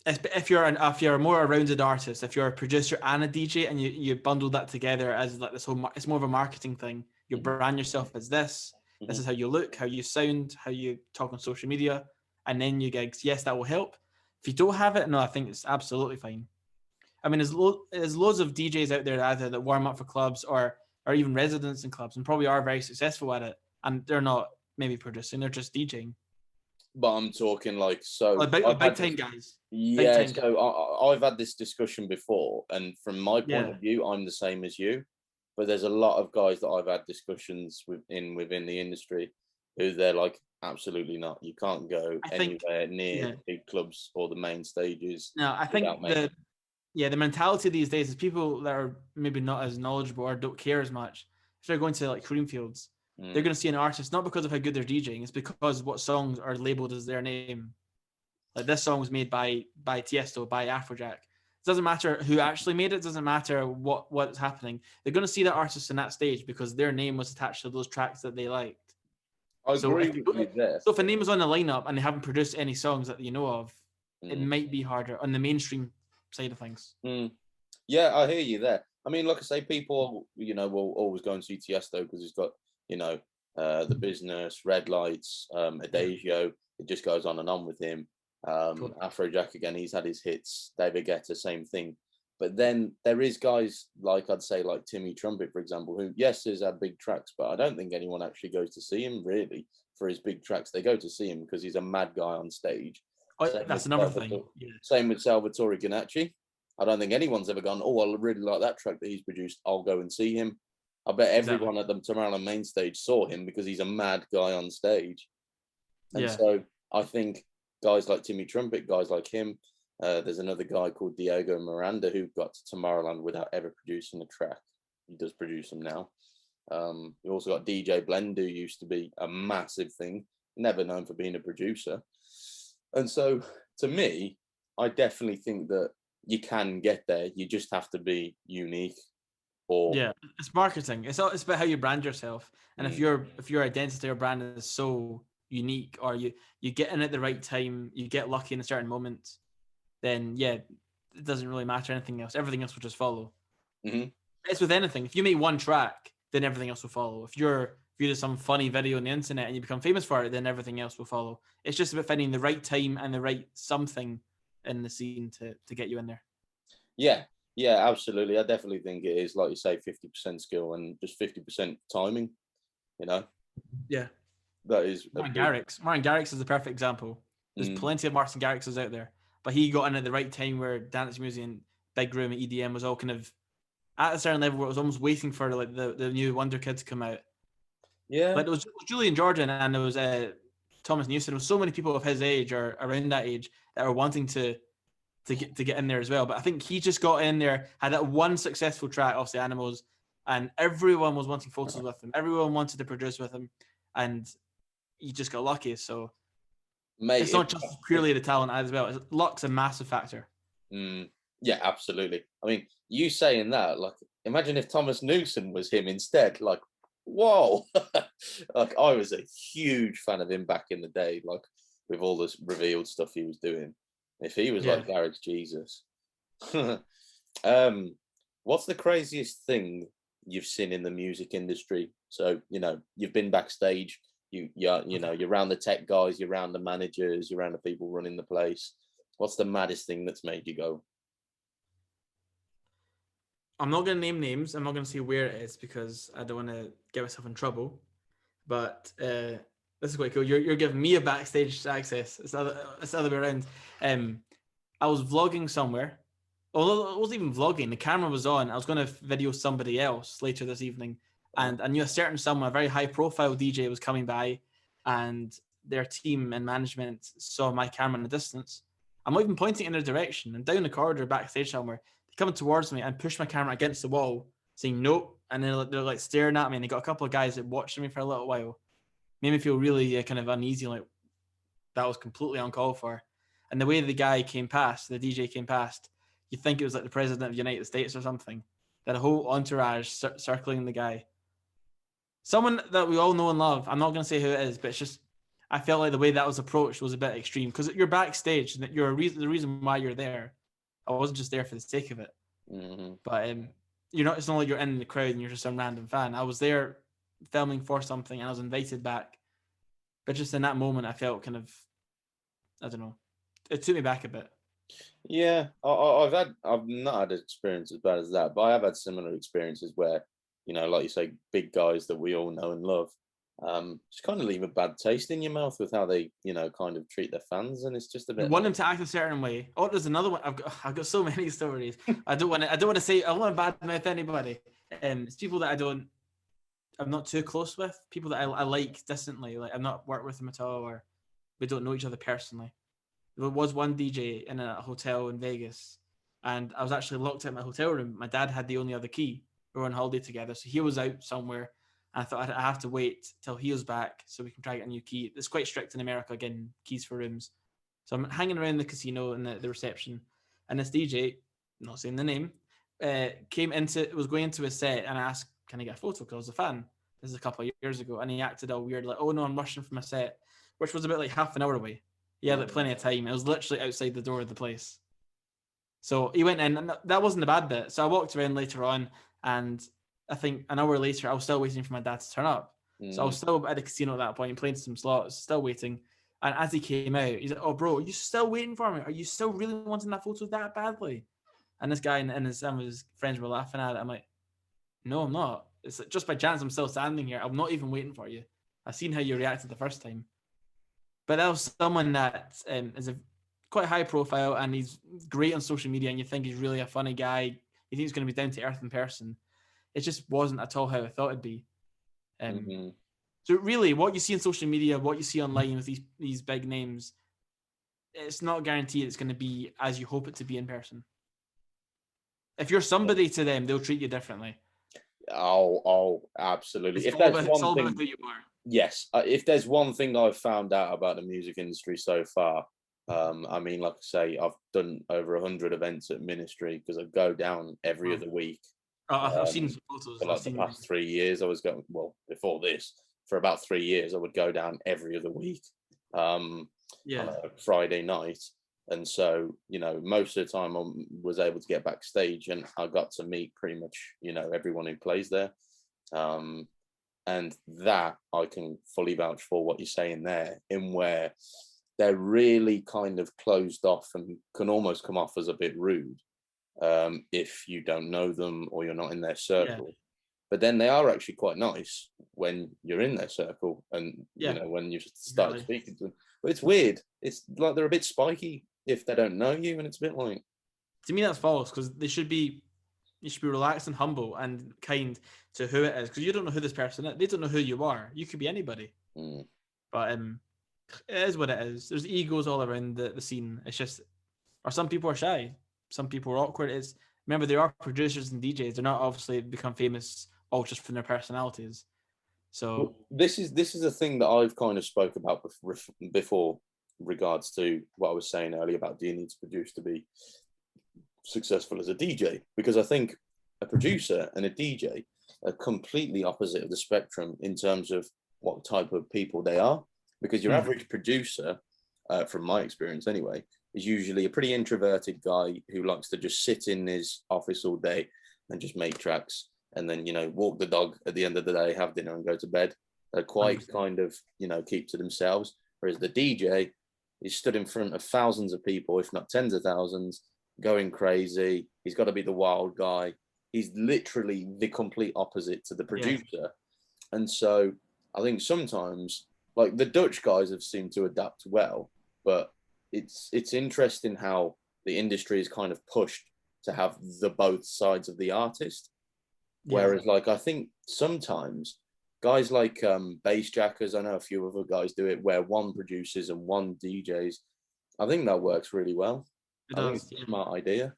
Speaker 1: If you're a more rounded artist, if you're a producer and a DJ, and you bundle that together as like this whole, it's more of a marketing thing. You brand yourself as this. This is how you look, how you sound, how you talk on social media, and then you gigs. Yes, that will help. If you don't have it, no, I think it's absolutely fine. I mean, there's loads of DJs out there either that warm up for clubs or even residents in clubs and probably are very successful at it, and they're not maybe producing, they're just DJing.
Speaker 2: But I'm talking like
Speaker 1: big time guys.
Speaker 2: Yeah, I've had this discussion before, and from my point of view, I'm the same as you. But there's a lot of guys that I've had discussions within the industry who they're like, absolutely not. You can't go anywhere near big clubs or the main stages.
Speaker 1: No, I think the mentality these days is people that are maybe not as knowledgeable or don't care as much. If they're going to like Creamfields, they're going to see an artist not because of how good they're DJing, it's because what songs are labeled as their name. Like this song was made by Tiesto, by Afrojack. It doesn't matter who actually made it. It doesn't matter what's happening. They're going to see that artist in that stage because their name was attached to those tracks that they liked.
Speaker 2: I agree with you there.
Speaker 1: So if a name is on the lineup and they haven't produced any songs that you know of, it might be harder on the mainstream side of things.
Speaker 2: Yeah, I hear you there. I mean, like I say, people, will always go and see Tiesto because he's got, The Business, Red Lights, Adagio. It just goes on and on with him. Afrojack again, he's had his hits. David Guetta, same thing. But then there is guys like I'd say like Timmy Trumpet, for example, who has had big tracks, but I don't think anyone actually goes to see him really for his big tracks. They go to see him because he's a mad guy on stage.
Speaker 1: That's another thing.
Speaker 2: Same with Salvatore Ganacci. I don't think anyone's ever gone, oh, I really like that track that he's produced. I'll go and see him. I bet everyone at the Tomorrowland main stage saw him because he's a mad guy on stage. And so I think guys like Timmy Trumpet, guys like him, there's another guy called Diego Miranda who got to Tomorrowland without ever producing a track. He does produce them now. You also got DJ Blend, who used to be a massive thing, never known for being a producer. And so to me, I definitely think that you can get there. You just have to be unique.
Speaker 1: It's marketing. It's about how you brand yourself. And if your identity or brand is so unique, or you get in at the right time, you get lucky in a certain moment, then it doesn't really matter anything else. Everything else will just follow. It's with anything. If you make one track, then everything else will follow. If you do some funny video on the internet and you become famous for it, then everything else will follow. It's just about finding the right time and the right something in the scene to get you in there.
Speaker 2: Yeah, absolutely. I definitely think it is, like you say, 50% skill and just 50% timing,
Speaker 1: Yeah.
Speaker 2: That is...
Speaker 1: Martin Garrix is the perfect example. There's plenty of Martin Garrixes out there, but he got in at the right time where dance music and big room and EDM was all kind of at a certain level where it was almost waiting for like the new Wonder Kid to come out.
Speaker 2: Yeah.
Speaker 1: Like it was Julian Jordan and there was Thomas Newson. There was so many people of his age or around that age that were wanting to get in there as well. But I think he just got in there, had that one successful track off the Animals, and everyone was wanting photos with him. Everyone wanted to produce with him, and he just got lucky. So it's not just purely the talent as well. Luck's a massive factor.
Speaker 2: Yeah, absolutely. I mean, you saying that, like, imagine if Thomas Newson was him instead. Like, whoa! Like, I was a huge fan of him back in the day, like with all this revealed stuff he was doing. If he was like Garrix, Jesus. What's the craziest thing you've seen in the music industry? So, you've been backstage, you're around the tech guys, you're around the managers, you're around the people running the place. What's the maddest thing that's made you go?
Speaker 1: I'm not going to name names. I'm not going to say where it is because I don't want to get myself in trouble. But this is quite cool. You're giving me a backstage access. It's the other way around. I was vlogging somewhere. Although I wasn't even vlogging. The camera was on. I was going to video somebody else later this evening. And I knew a certain someone, a very high-profile DJ was coming by, and their team and management saw my camera in the distance. I'm not even pointing in their direction. And down the corridor backstage somewhere, they coming towards me and pushed my camera against the wall, saying nope. And then they're like staring at me, and they got a couple of guys that watched me for a little while. Made me feel really kind of uneasy, like that was completely uncalled for. And the way the guy came past, the DJ came past, you'd think it was like the president of the United States or something. That whole entourage circling the guy. Someone that we all know and love. I'm not going to say who it is, but it's just, I felt like the way that was approached was a bit extreme because you're backstage and you're the reason why you're there. I wasn't just there for the sake of it.
Speaker 2: Mm-hmm.
Speaker 1: But you're not. It's not like you're in the crowd and you're just some random fan. I was there filming for something and I was invited back. But just in that moment, I felt kind of, I don't know, it took me back a bit.
Speaker 2: Yeah, I've not had an experience as bad as that, but I have had similar experiences where, you know, like you say, big guys that we all know and love, just kind of leave a bad taste in your mouth with how they, you know, kind of treat their fans, and it's just a bit.
Speaker 1: You want them to act a certain way. Oh, there's another one. I've got so many stories. I don't want to say. I don't want to badmouth anybody. It's people that I'm not too close with. People that I like distantly. Like I've not worked with them at all, or we don't know each other personally. There was one DJ in a hotel in Vegas, and I was actually locked out in my hotel room. My dad had the only other key. We were on holiday together, so he was out somewhere. And I thought I have to wait till he was back so we can try to get a new key. It's quite strict in America, getting keys for rooms. So I'm hanging around the casino and the reception, and this DJ, not saying the name, was going into his set, and I asked, "Can I get a photo?" Because I was a fan. This is a couple of years ago, and he acted all weird, like, "Oh no, I'm rushing from my set," which was about like half an hour away. He had like plenty of time. It was literally outside the door of the place. So he went in, and that wasn't the bad bit. So I walked around later on, and I think an hour later, I was still waiting for my dad to turn up. So I was still at the casino at that point, playing some slots, still waiting. And as he came out, he's like, "Oh, bro, are you still waiting for me? Are you still really wanting that photo that badly?" And this guy and some of his friends were laughing at it. I'm like, "No, I'm not. It's like, just by chance I'm still standing here. I'm not even waiting for you. I've seen how you reacted the first time." But that was someone that is quite high profile, and he's great on social media, and you think he's really a funny guy. You think he's going to be down to earth in person. It just wasn't at all how I thought it'd be. So really, what you see on social media, what you see online with these big names, it's not guaranteed it's going to be as you hope it to be in person. If you're somebody to them, they'll treat you differently.
Speaker 2: Oh, absolutely.
Speaker 1: It's all about who you are.
Speaker 2: Yes, if there's one thing I've found out about the music industry so far, I mean, like I say, I've done over 100 events at Ministry because I go down every other week.
Speaker 1: I've seen some photos.
Speaker 2: For like the past 3 years, I was going. Well, before this, for about 3 years, I would go down every other week, on a Friday night. And so, you know, most of the time I was able to get backstage, and I got to meet pretty much, you know, everyone who plays there. And that I can fully vouch for what you're saying there, in where they're really kind of closed off and can almost come off as a bit rude if you don't know them or you're not in their circle. Yeah. But then they are actually quite nice when you're in their circle, and you know, when you start speaking to them. But it's weird. It's like they're a bit spiky if they don't know you, and it's a bit like,
Speaker 1: to me that's false, because you should be relaxed and humble and kind to who it is, because you don't know who this person is. They don't know who you are. You could be anybody. But it is what it is. There's egos all around the scene. It's just, or some people are shy, some people are awkward. Remember, there are producers and DJs. They're not obviously become famous all just from their personalities. So
Speaker 2: this is a thing that I've kind of spoke about before, regards to what I was saying earlier about, do you need to produce to be successful as a DJ? Because I think a producer and a DJ are completely opposite of the spectrum in terms of what type of people they are. Because your average producer, from my experience anyway, is usually a pretty introverted guy who likes to just sit in his office all day and just make tracks, and then, you know, walk the dog at the end of the day, have dinner and go to bed. They're quite kind of, you know, keep to themselves. Whereas the DJ is stood in front of thousands of people, if not tens of thousands, going crazy. He's got to be the wild guy. He's literally the complete opposite to the producer. Yeah. And so I think sometimes, like, the Dutch guys have seemed to adapt well, but it's interesting how the industry is kind of pushed to have the both sides of the artist. Whereas, like, I think sometimes guys like bass jackers, I know a few other guys do it, where one produces and one DJs. I think that works really well. I think it's a smart idea.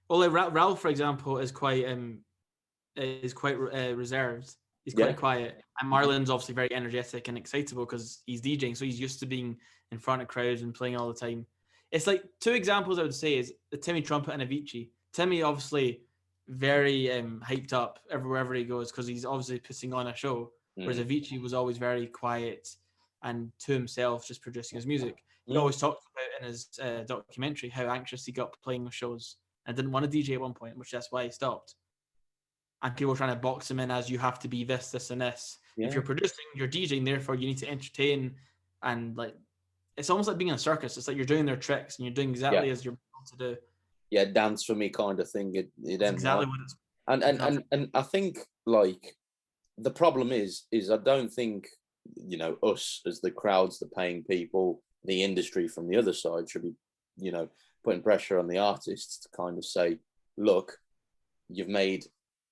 Speaker 1: Well, like Ralph, for example, is quite reserved. He's quite quiet, and Marlon's obviously very energetic and excitable because he's DJing, so he's used to being in front of crowds and playing all the time. It's like two examples I would say is the Timmy Trumpet and Avicii. Timmy obviously very hyped up wherever he goes because he's obviously putting on a show, whereas Avicii was always very quiet and to himself, just producing his music. He always talked about in his documentary how anxious he got playing shows and didn't want to DJ at one point, which that's why he stopped. And people were trying to box him in as you have to be this, this, and this. Yeah. If you're producing, you're DJing, therefore you need to entertain. And like, it's almost like being in a circus. It's like you're doing their tricks and you're doing exactly as you're told to do.
Speaker 2: Yeah, dance for me kind of thing. It
Speaker 1: exactly what it's.
Speaker 2: And I think like the problem is I don't think, you know, us as the crowds, the paying people, the industry from the other side should be, you know, putting pressure on the artists to kind of say, look, you've made,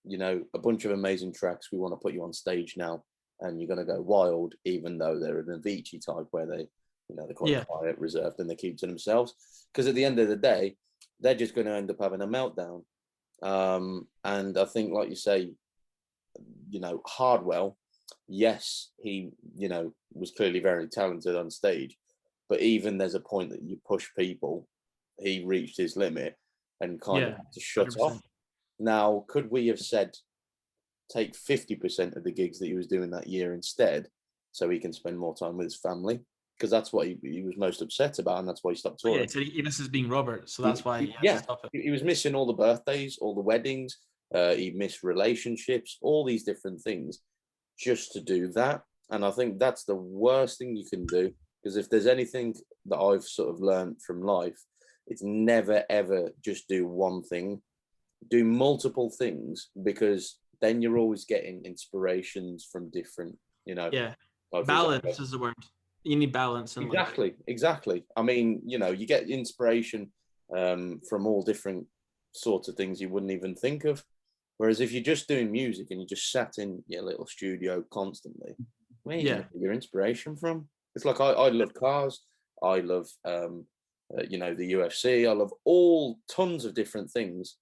Speaker 2: you know, a bunch of amazing tracks. We want to put you on stage now, and you're going to go wild, even though they're an Avicii type where they, you know, they're quite quiet, reserved, and they keep to themselves. Because at the end of the day, they're just going to end up having a meltdown. And I think, like you say, you know, Hardwell, yes, he, you know, was clearly very talented on stage, but even there's a point that you push people, he reached his limit and kind of had to shut 100%. Off. Now, could we have said, take 50% of the gigs that he was doing that year instead, so he can spend more time with his family? Because that's what he was most upset about, and that's why he stopped touring.
Speaker 1: Yeah, so he misses being Robert, so that's why he has to stop it.
Speaker 2: He was missing all the birthdays, all the weddings. He missed relationships, all these different things, just to do that. And I think that's the worst thing you can do, because if there's anything that I've sort of learned from life, it's never, ever just do one thing. Do multiple things, because then you're always getting inspirations from different, you know.
Speaker 1: Yeah, like balance is the word. You need balance. In
Speaker 2: exactly. I mean, you know, you get inspiration from all different sorts of things you wouldn't even think of. Whereas if you're just doing music and you just sat in your little studio constantly, where are you getting your inspiration from? It's like I love cars. I love, you know, the UFC. I love all tons of different things.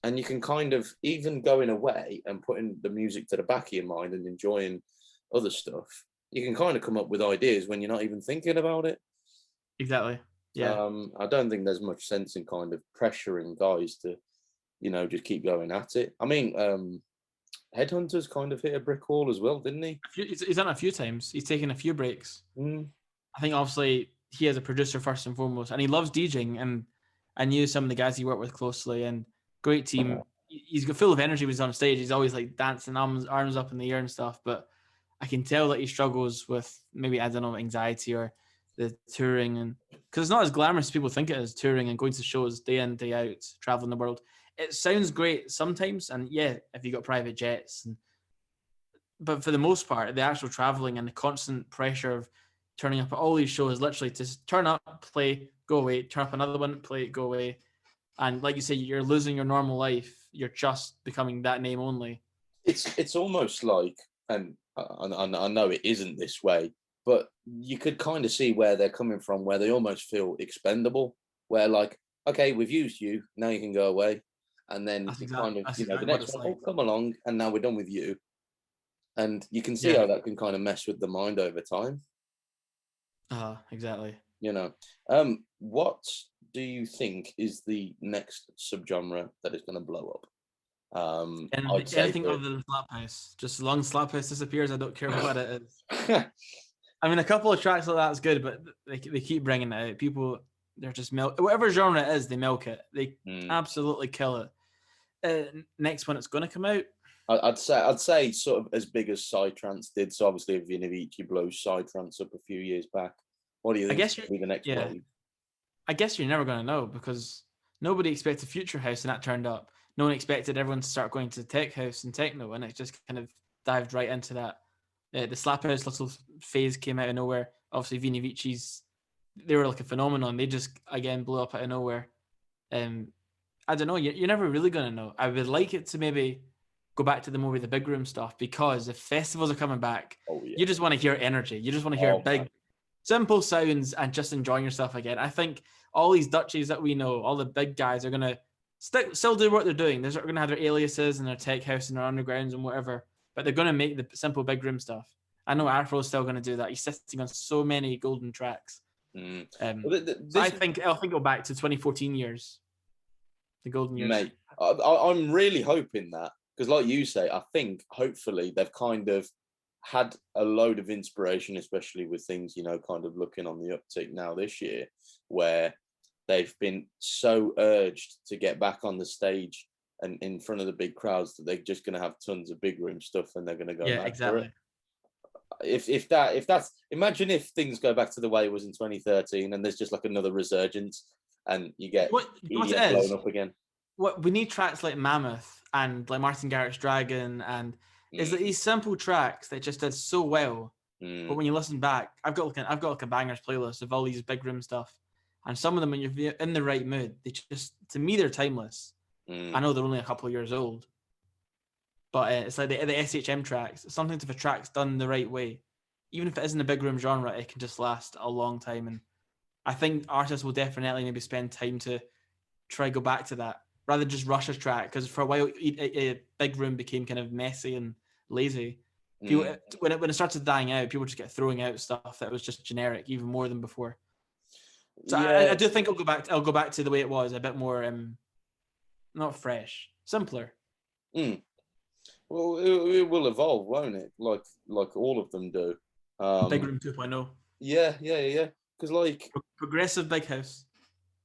Speaker 2: And you can kind of, even going away and putting the music to the back of your mind and enjoying other stuff, you can kind of come up with ideas when you're not even thinking about it.
Speaker 1: Exactly. Yeah.
Speaker 2: I don't think there's much sense in kind of pressuring guys to, you know, just keep going at it. I mean, Headhunters kind of hit a brick wall as well, didn't he?
Speaker 1: He's done it a few times. He's taken a few breaks. I think obviously he is a producer first and foremost, and he loves DJing. And I knew some of the guys he worked with closely, and great team. He's full of energy when he's on stage. He's always like dancing, arms up in the air and stuff. But I can tell that he struggles with maybe, I don't know, anxiety or the touring, and because it's not as glamorous as people think it is, touring and going to shows day in, day out, traveling the world. It sounds great sometimes, and yeah, if you got private jets, but for the most part, the actual traveling and the constant pressure of turning up at all these shows, literally to turn up, play, go away, turn up another one, play, go away. And like you say, you're losing your normal life. You're just becoming that name only.
Speaker 2: It's almost like, and I know it isn't this way, but you could kind of see where they're coming from, where they almost feel expendable, where like, okay, we've used you, now you can go away. And then kind of, you know, the next one, come along, and now we're done with you. And you can see how that can kind of mess with the mind over time.
Speaker 1: Exactly.
Speaker 2: You know, what do you think is the next subgenre that is going to blow up?
Speaker 1: Anything other than Slap House. Just as long as Slap House disappears, I don't care what it is. I mean, a couple of tracks like that is good, but they keep bringing it out. People, they're just whatever genre it is, they milk it. They absolutely kill it. Next one, it's going to come out.
Speaker 2: I'd say sort of as big as Psytrance did. So obviously, if Avicii blows Psytrance up a few years back, what do you think will be the next wave?
Speaker 1: I guess you're never going to know, because nobody expected Future House and that turned up. No one expected everyone to start going to Tech House and Techno, and it just kind of dived right into that. The Slap House little phase came out of nowhere. Obviously, Vini Vici's, they were like a phenomenon. They just, again, blew up out of nowhere. I don't know. You're never really going to know. I would like it to maybe go back to the more of the big room stuff, because if festivals are coming back, you just want to hear energy. You just want to hear big, simple sounds and just enjoying yourself again. I think all these Dutchies that we know, all the big guys, are going to still do what they're doing. They're going to have their aliases and their tech house and their undergrounds and whatever, but they're going to make the simple big room stuff. I know Afro's still going to do that. He's sitting on so many golden tracks. So I think I'll go back to 2014 years, the golden years.
Speaker 2: Mate, I'm really hoping that, because like you say, I think hopefully they've kind of had a load of inspiration, especially with things, you know, kind of looking on the uptick now this year, where they've been so urged to get back on the stage and in front of the big crowds that they're just going to have tons of big room stuff and they're going to go mad for it. If that's, imagine if things go back to the way it was in 2013 and there's just like another resurgence and you get
Speaker 1: what
Speaker 2: blown up again.
Speaker 1: What we need tracks like Mammoth and like Martin Garrix's Dragon and is that these simple tracks that just did so well, but when you listen back, I've got like a bangers playlist of all these big room stuff, and some of them when you're in the right mood, they just, to me, they're timeless. I know they're only a couple of years old, but it's like the SHM tracks. Sometimes if a track's done the right way, even if it isn't a big room genre, it can just last a long time. And I think artists will definitely maybe spend time to try go back to that rather than just rush a track, because for a while a big room became kind of messy and lazy. People, when it started dying out, people just get throwing out stuff that was just generic even more than before. So I do think I'll go back to the way it was, a bit more not fresh, simpler.
Speaker 2: Well, it will evolve, won't it? Like all of them do.
Speaker 1: Big room 2.0.
Speaker 2: Yeah. Because like
Speaker 1: progressive big house.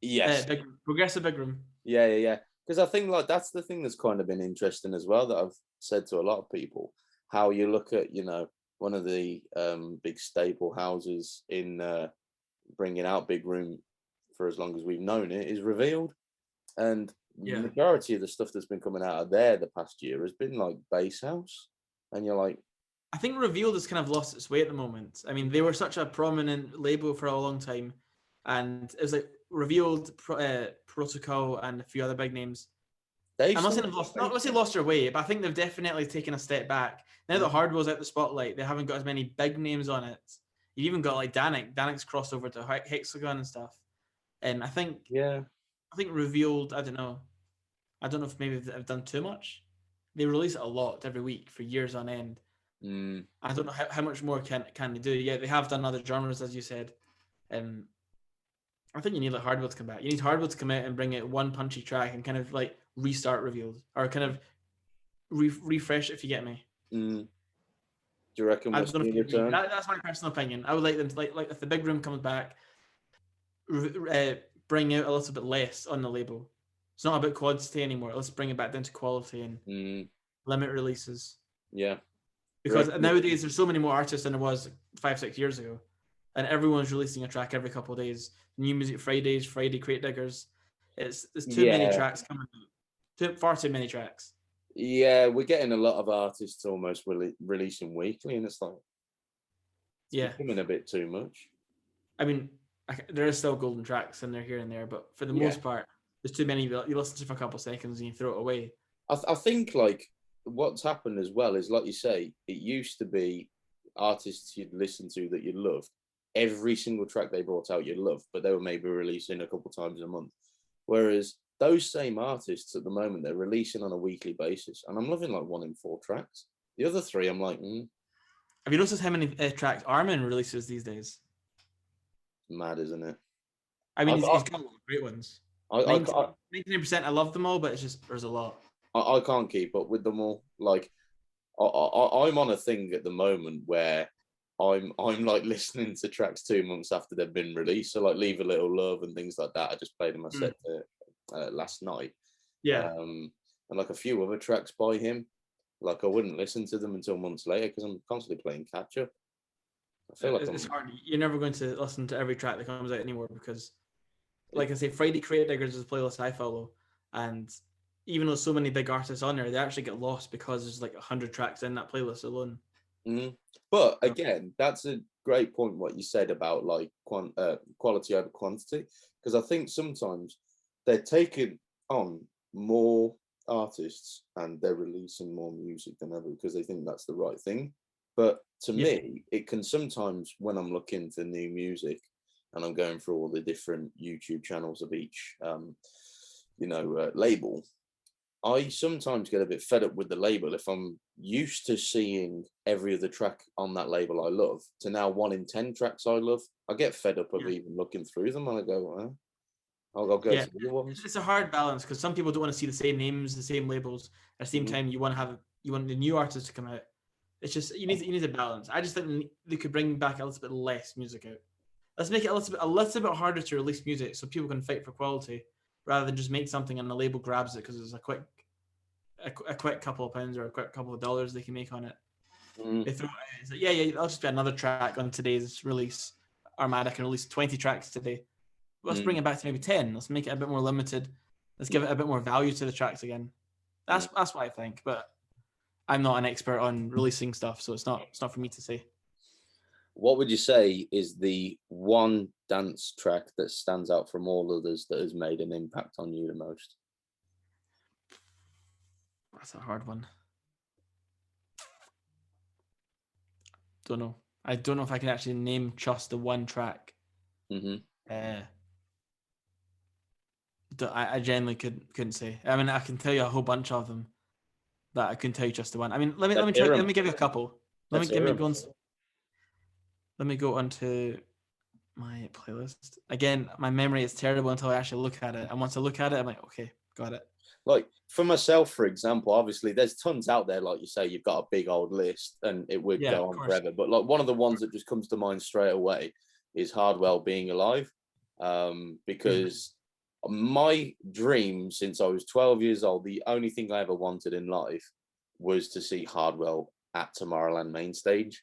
Speaker 2: Yes.
Speaker 1: Progressive big room.
Speaker 2: Yeah. Because I think like that's the thing that's kind of been interesting as well, that I've said to a lot of people, how you look at, you know, one of the big staple houses in bringing out big room for as long as we've known it is Revealed, and the majority of the stuff that's been coming out of there the past year has been like bass house, and you're like,
Speaker 1: I think Revealed has kind of lost its way at the moment. I mean, they were such a prominent label for a long time, and it was like Revealed, Protocol, and a few other big names. I'm not saying lost their way, but I think they've definitely taken a step back. Now that Hardwell's out the spotlight, they haven't got as many big names on it. You've even got like Danik. Danik's crossed over to Hexagon and stuff. And I think Revealed, I don't know if maybe they've done too much. They release it a lot every week for years on end. I don't know how much more can they do. Yeah, they have done other genres, as you said. I think you need like Hardwell to come back. You need Hardwell to come out and bring out one punchy track and kind of like restart Revealed, or kind of refresh it, if you get me.
Speaker 2: Do you reckon what's the return?
Speaker 1: That's my personal opinion. I would like them to like if the big room comes back, bring out a little bit less on the label. It's not about quantity anymore. Let's bring it back down to quality and limit releases.
Speaker 2: Yeah.
Speaker 1: Because nowadays there's so many more artists than there was 5-6 years ago, and everyone's releasing a track every couple of days. New Music Fridays, Friday Crate Diggers. There's too many tracks coming out. Far too many tracks.
Speaker 2: Yeah, we're getting a lot of artists almost releasing weekly, and it's like, becoming a bit too much.
Speaker 1: I mean, there are still golden tracks in there here and there, but for the most part, there's too many. You listen to for a couple of seconds and you throw it away.
Speaker 2: I think like what's happened as well is, like you say, it used to be artists you'd listen to that you loved. Every single track they brought out you loved, but they were maybe releasing a couple times a month. Whereas those same artists at the moment, they're releasing on a weekly basis, and I'm loving like 1 in 4 tracks. The other 3, I'm like,
Speaker 1: Have you noticed how many tracks Armin releases these days?
Speaker 2: Mad, isn't it?
Speaker 1: I mean, he's got a lot of great ones. 99%, I love them all, but it's just there's a lot.
Speaker 2: I can't keep up with them all. Like, I'm on a thing at the moment where I'm like listening to tracks 2 months after they've been released. So like Leave a Little Love and things like that. I just played in my set last night.
Speaker 1: Yeah.
Speaker 2: And like a few other tracks by him. Like I wouldn't listen to them until months later because I'm constantly playing catch up. I feel like
Speaker 1: it's hard. You're never going to listen to every track that comes out anymore because, like I say, Friday Crate Diggers is a playlist I follow, and even though so many big artists on there, they actually get lost because there's like 100 tracks in that playlist alone.
Speaker 2: But again, that's a great point what you said about like quality over quantity, because I think sometimes they're taking on more artists and they're releasing more music than ever because they think that's the right thing. But to me, it can sometimes, when I'm looking for new music and I'm going through all the different YouTube channels of each label, I sometimes get a bit fed up with the label if I'm used to seeing every other track on that label I love to now 1 in 10 tracks I love. I get fed up of even looking through them, and I go, I'll go to the other ones.
Speaker 1: It's a hard balance because some people don't want to see the same names, the same labels. At the same time, you want the new artists to come out. It's just you need a balance. I just think they could bring back a little bit less music out. Let's make it a little bit harder to release music so people can fight for quality rather than just make something and the label grabs it because it's a quick couple of pounds or a quick couple of dollars they can make on it. They throw it out. It's like, that'll just be another track on today's release. Armada can release 20 tracks today. Let's bring it back to maybe 10. Let's make it a bit more limited. Let's give it a bit more value to the tracks again. That's what I think, but I'm not an expert on releasing stuff, so it's not for me to say.
Speaker 2: What would you say is the one dance track that stands out from all others that has made an impact on you the most?
Speaker 1: That's a hard one. Don't know. I don't know if I can actually name just the one track. I genuinely couldn't say. I mean, I can tell you a whole bunch of them, but I couldn't tell you just the one. I mean, let me try. Let me give you a couple. Let me go onto my playlist again. My memory is terrible until I actually look at it. And once I look at it, I'm like, okay, got it.
Speaker 2: Like for myself, for example, obviously there's tons out there. Like you say, you've got a big old list, and it would go on forever. But like one of the ones that just comes to mind straight away is Hardwell Being Alive, because my dream since I was 12 years old, the only thing I ever wanted in life was to see Hardwell at Tomorrowland main stage.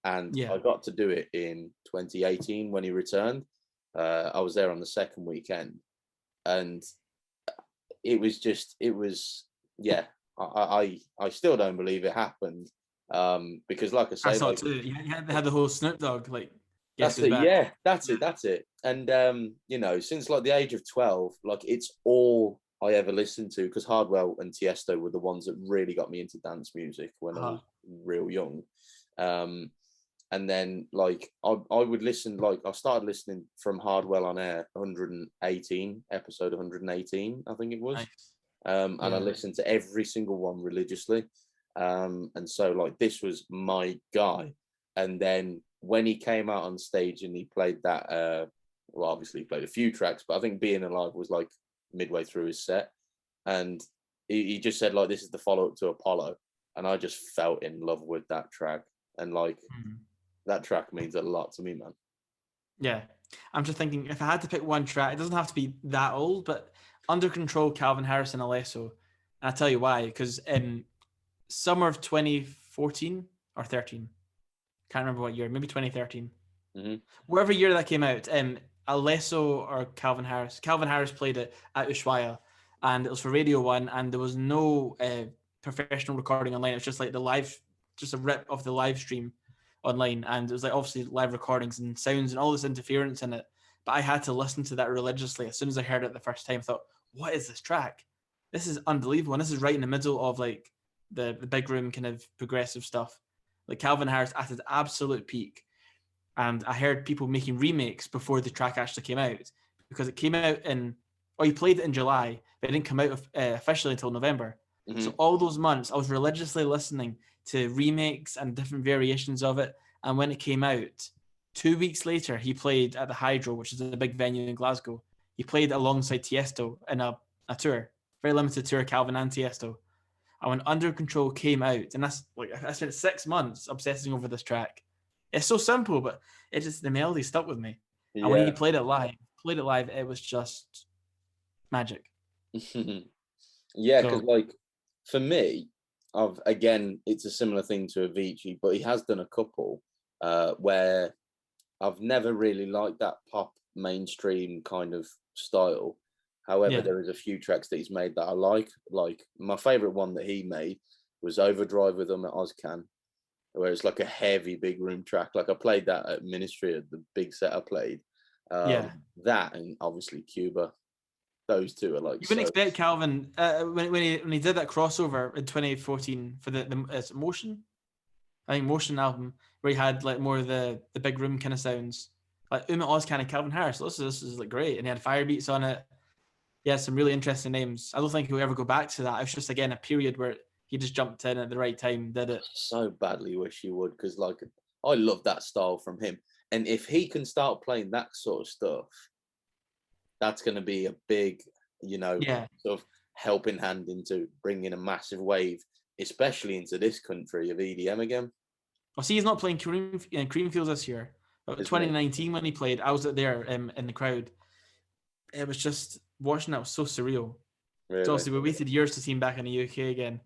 Speaker 2: And I got to do it in 2018 when he returned. I was there on the second weekend, and I still don't believe it happened, because like I say,
Speaker 1: I saw it too. You had the whole Snoop Dogg
Speaker 2: that's it. And since like the age of 12, like it's all I ever listened to, because Hardwell and Tiesto were the ones that really got me into dance music when I was real young. And then like I would listen, like I started listening from Hardwell on Air 118, episode 118, I think it was. Nice. And I listened to every single one religiously. And so like this was my guy. And then when he came out on stage and he played that, well, obviously he played a few tracks, but I think Being Alive was like midway through his set. And he just said like, this is the follow-up to Apollo. And I just felt in love with that track. And like, that track means a lot to me, man.
Speaker 1: Yeah. I'm just thinking, if I had to pick one track, it doesn't have to be that old, but Under Control, Calvin Harris and Alesso. And I'll tell you why, because in summer of 2014 or 13, can't remember what year, maybe 2013. Whatever year that came out, Alesso or Calvin Harris played it at Ushuaia, and it was for Radio 1, and there was no professional recording online. It was just like just a rip of the live stream online, and it was like obviously live recordings and sounds and all this interference in it, but I had to listen to that religiously. As soon as I heard it the first time, I thought, what is this track? This is unbelievable, and this is right in the middle of like the big room kind of progressive stuff, like Calvin Harris at his absolute peak. And I heard people making remakes before the track actually came out, because it came out he played it in July, but it didn't come out officially until November. So all those months I was religiously listening to remakes and different variations of it. And when it came out, 2 weeks later, he played at the Hydro, which is a big venue in Glasgow. He played alongside Tiesto in a tour, very limited tour, Calvin and Tiesto. And when Under Control came out, and that's like, I spent 6 months obsessing over this track. It's so simple, but the melody stuck with me. Yeah. And when he played it live, it was just magic.
Speaker 2: Yeah, because like for me, it's a similar thing to Avicii, but he has done a couple where I've never really liked that pop mainstream kind of style. However, there is a few tracks that he's made that I like. Like my favorite one that he made was Overdrive with him at OzCan, where it's like a heavy big room track. Like I played that at Ministry at the big set I played. That and obviously Cuba. Those two are like.
Speaker 1: You wouldn't expect Calvin when he did that crossover in 2014 for the Motion, I think Motion album, where he had like more of the big room kind of sounds, like Oz kind of Calvin Harris. This is like great, and he had fire beats on it. Yeah, some really interesting names. I don't think he'll ever go back to that. It was just, again, a period where he just jumped in at the right time, did it.
Speaker 2: So badly wish he would, because like I love that style from him. And if he can start playing that sort of stuff, that's going to be a big, sort of helping hand into bringing a massive wave, especially into this country of EDM again.
Speaker 1: Well, see, he's not playing Creamfields this year. But 2019 when he played, I was there in the crowd. It was just watching that was so surreal.
Speaker 2: Really?
Speaker 1: So obviously we waited years to see him back in the UK again,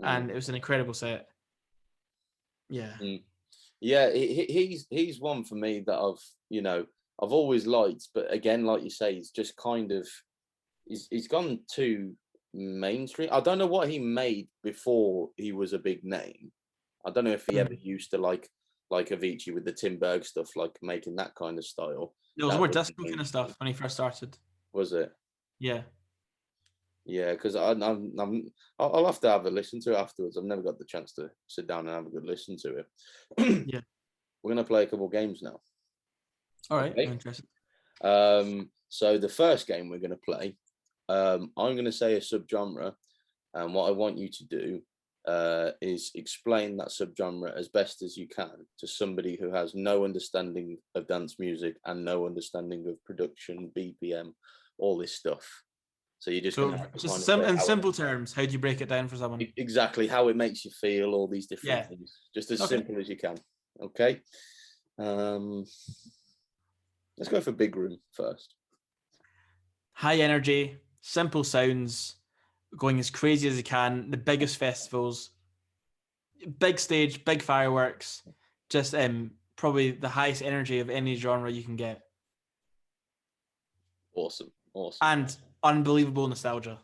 Speaker 1: and it was an incredible set. Yeah.
Speaker 2: Yeah, he's one for me that I've always liked, but again, like you say, he's just kind of he's gone too mainstream. I don't know what he made before he was a big name. I don't know if he ever used to like Avicii with the Tim Berg stuff, like making that kind of style.
Speaker 1: It was more disco kind of stuff when he first started.
Speaker 2: Was it?
Speaker 1: Yeah.
Speaker 2: Yeah, because I'll have to have a listen to it afterwards. I've never got the chance to sit down and have a good listen to it.
Speaker 1: Yeah.
Speaker 2: We're gonna play a couple games now.
Speaker 1: All right. Okay. I'm interested.
Speaker 2: So the first game we're gonna play, I'm gonna say a subgenre, and what I want you to do is explain that subgenre as best as you can to somebody who has no understanding of dance music and no understanding of production, BPM, all this stuff. So you're just
Speaker 1: in simple terms, how do you break it down for someone?
Speaker 2: Exactly how it makes you feel, all these different things, just as simple as you can. Okay. Let's go for Big Room first.
Speaker 1: High energy, simple sounds, going as crazy as you can. The biggest festivals, big stage, big fireworks, just probably the highest energy of any genre you can get.
Speaker 2: Awesome.
Speaker 1: And unbelievable nostalgia.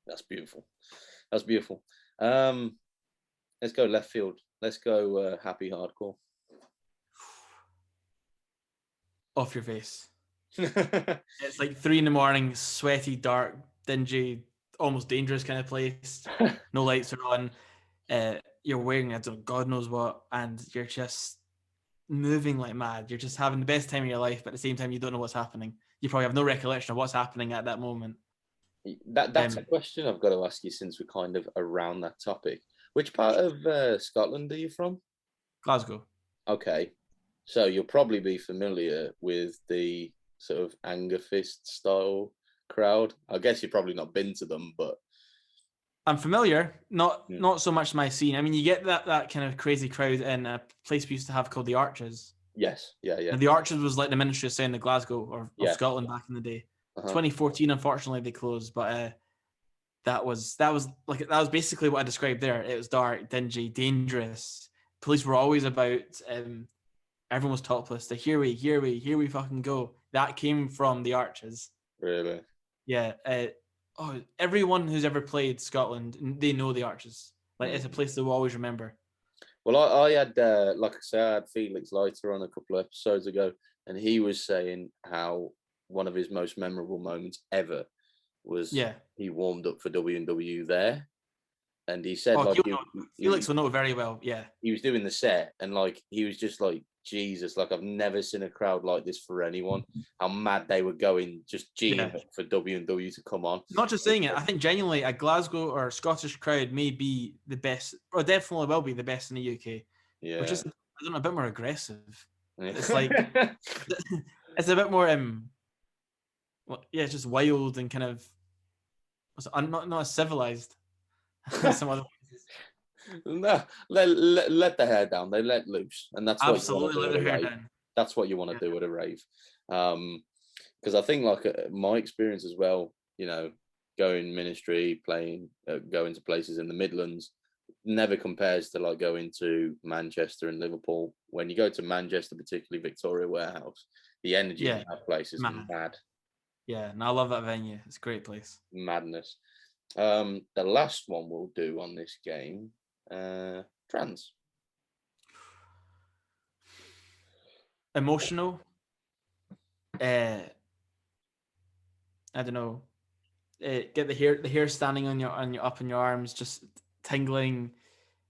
Speaker 2: That's beautiful. Let's go left field. Let's go happy hardcore.
Speaker 1: Off your face. It's like 3 a.m, sweaty, dark, dingy, almost dangerous kind of place. No lights are on. You're wearing God knows what, and you're just moving like mad. You're just having the best time of your life, but at the same time, you don't know what's happening. You probably have no recollection of what's happening at that moment.
Speaker 2: That's a question I've got to ask you since we're kind of around that topic. Which part of Scotland are you from?
Speaker 1: Glasgow.
Speaker 2: Okay. So you'll probably be familiar with the sort of anger fist style crowd. I guess you've probably not been to them, but
Speaker 1: I'm familiar. Not so much my scene. I mean, you get that kind of crazy crowd in a place we used to have called the Arches.
Speaker 2: Yes, yeah.
Speaker 1: And the Arches was like the Ministry of Sound of Glasgow or of Scotland back in the day. 2014, unfortunately, they closed, but that was basically what I described there. It was dark, dingy, dangerous. Police were always about. Everyone was topless. The here we fucking go. That came from the Arches.
Speaker 2: Really?
Speaker 1: Yeah. Everyone who's ever played Scotland, they know the Arches. Like it's a place they will always remember.
Speaker 2: Well, I had, like I said, I had Felix Leiter on a couple of episodes ago, and he was saying how one of his most memorable moments ever was he warmed up for WW there, and he said
Speaker 1: Felix will know very well. Yeah,
Speaker 2: he was doing the set, and like he was just like, Jesus, like I've never seen a crowd like this for anyone. How mad they were going, just geeing up for W&W to come on.
Speaker 1: Not just saying it, I think genuinely a Glasgow or Scottish crowd may be the best, or definitely will be the best in the UK.
Speaker 2: Yeah,
Speaker 1: which is, I don't know, a bit more aggressive. It's like it's a bit more it's just wild and kind of not as civilized as some other places.
Speaker 2: No, let the hair down. They let loose, and that's
Speaker 1: absolutely let the hair down.
Speaker 2: That's what you want to do at a rave, because I think like my experience as well. Going ministry, playing, going to places in the Midlands, never compares to like going to Manchester and Liverpool. When you go to Manchester, particularly Victoria Warehouse, the energy in that place is mad.
Speaker 1: Yeah, and I love that venue. It's a great place.
Speaker 2: Madness. The last one we'll do on this game. Trance.
Speaker 1: Emotional. I don't know. Get the hair standing on your up in your arms, just tingling,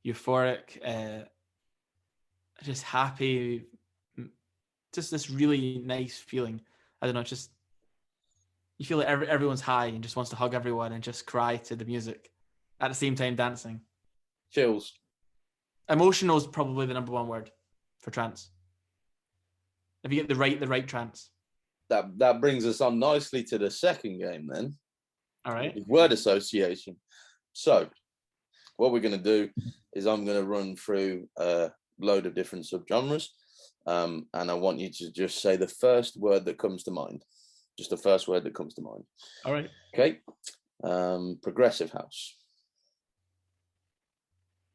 Speaker 1: euphoric, just happy, just this really nice feeling. I don't know, just You feel like everyone's high and just wants to hug everyone and just cry to the music at the same time dancing.
Speaker 2: Chills.
Speaker 1: Emotional is probably the number one word for trance. If you get the right trance.
Speaker 2: That brings us on nicely to the second game then.
Speaker 1: All right.
Speaker 2: Word association. So what we're going to do is I'm going to run through a load of different subgenres, and I want you to just say the first word that comes to mind. Just the first word that comes to mind.
Speaker 1: All right.
Speaker 2: Okay. Progressive house.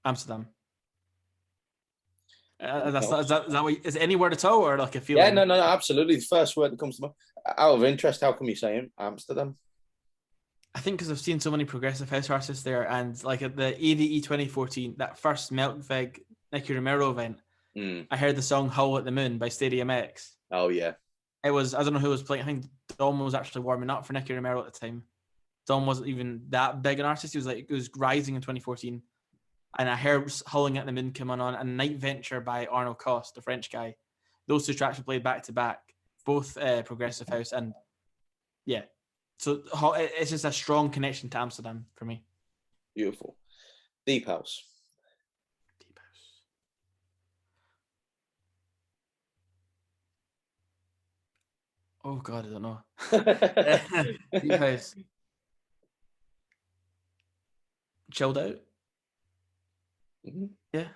Speaker 1: Amsterdam. Is that what, is it any word at all, or like a feeling?
Speaker 2: Yeah, no, absolutely. The first word that comes to mind. Out of interest, how come you say Amsterdam?
Speaker 1: I think because I've seen so many progressive house artists there, and like at the ADE 2014, that first Meltveg Nicky Romero event, I heard the song "Howl at the Moon" by Stadium X.
Speaker 2: Oh yeah,
Speaker 1: it was. I don't know who was playing. I think Dom was actually warming up for Nicky Romero at the time. Dom wasn't even that big an artist. He was rising in 2014, and I heard "Howling at the Moon" come on, and "Night Venture" by Arnaud Coste, the French guy. Those two tracks were played back to back, both progressive house, and yeah. So it's just a strong connection to Amsterdam for me.
Speaker 2: Beautiful. Deep house.
Speaker 1: Deep house. Oh God, I don't know. Deep house. Chilled out.
Speaker 2: Mm-hmm.
Speaker 1: Yeah.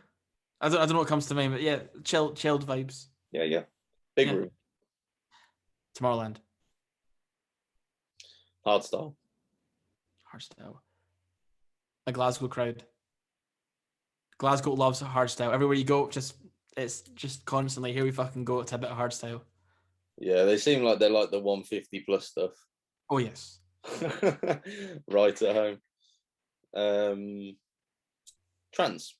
Speaker 1: I don't know what comes to mind, but yeah, chilled vibes.
Speaker 2: Yeah. Big room.
Speaker 1: Tomorrowland.
Speaker 2: Hardstyle.
Speaker 1: A Glasgow crowd. Glasgow loves hardstyle. Everywhere you go, it's just constantly, here we fucking go to a bit of hardstyle.
Speaker 2: Yeah, they seem like they're like the 150 plus stuff.
Speaker 1: Oh yes.
Speaker 2: Right at home. Trance.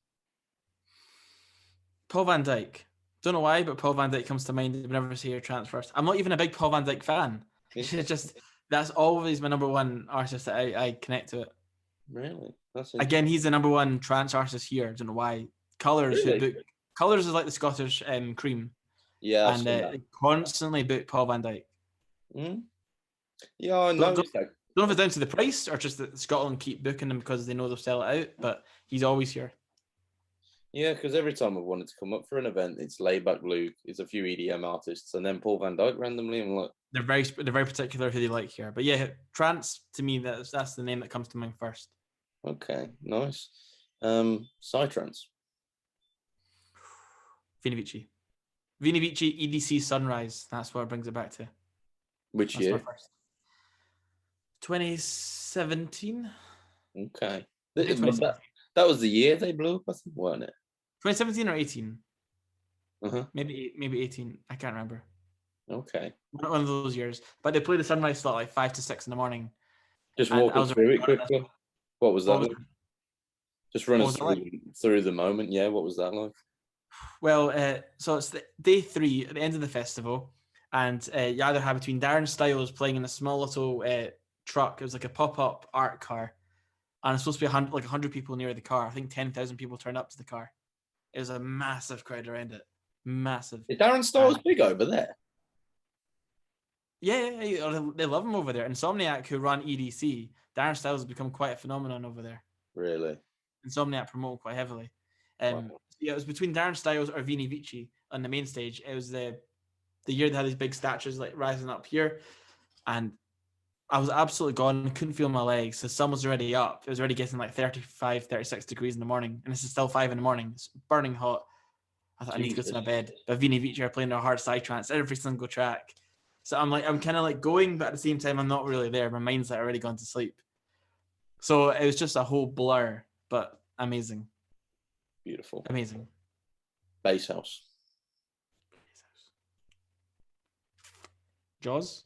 Speaker 1: Paul van Dyk. Don't know why, but Paul van Dyk comes to mind whenever I see your trance first. I'm not even a big Paul van Dyk fan. It's just that's always my number one artist that I connect to it.
Speaker 2: Really?
Speaker 1: Again, he's the number one trance artist here. I don't know why. Colours Colours is like the Scottish Cream.
Speaker 2: Yeah,
Speaker 1: and they constantly book Paul van Dyk.
Speaker 2: Yeah, I know.
Speaker 1: Don't know if it's down to the price or just that Scotland keep booking him because they know they'll sell it out, but he's always here.
Speaker 2: Yeah, because every time I've wanted to come up for an event, it's Layback Luke, it's a few EDM artists, and then Paul van Dyk randomly. I'm like,
Speaker 1: they're very particular who they like here. But yeah, trance to me that's the name that comes to mind first.
Speaker 2: Okay, nice. Psytrance.
Speaker 1: Vini Vici, EDC Sunrise. That's what it brings it back to.
Speaker 2: Which year?
Speaker 1: My first. 2017.
Speaker 2: Okay. That was the year they blew up, I think, weren't it?
Speaker 1: 2017 or 18? Maybe 18. I can't remember.
Speaker 2: Okay.
Speaker 1: One of those years. But they played the Sunrise slot like 5 to 6 in the morning.
Speaker 2: Just walk us through it quickly. What was that like? Just run us through the moment. Yeah, what was that like?
Speaker 1: Well, so it's day 3 at the end of the festival, and you either have between Darren Styles playing in a small little truck. It was like a pop-up art car, and it's supposed to be 100 people near the car. I think 10,000 people turned up to the car. It was a massive crowd around it. Massive.
Speaker 2: Is Darren Styles big over there?
Speaker 1: Yeah, they love him over there. Insomniac, who run EDC, Darren Styles has become quite a phenomenon over there.
Speaker 2: Really?
Speaker 1: Insomniac promote him quite heavily. Wow. Yeah, it was between Darren Styles or Vini Vici on the main stage. It was the year they had these big statues like rising up here, and I was absolutely gone. I couldn't feel my legs. The sun was already up. It was already getting like 35, 36 degrees in the morning, and this is still 5 in the morning. It's burning hot. I thought I need to go to my bed. But Vini Vici are playing their hard psytrance every single track. So I'm kind of like going, but at the same time, I'm not really there. My mind's like already gone to sleep. So it was just a whole blur, but amazing.
Speaker 2: Beautiful.
Speaker 1: Amazing.
Speaker 2: Bass house.
Speaker 1: Jaws?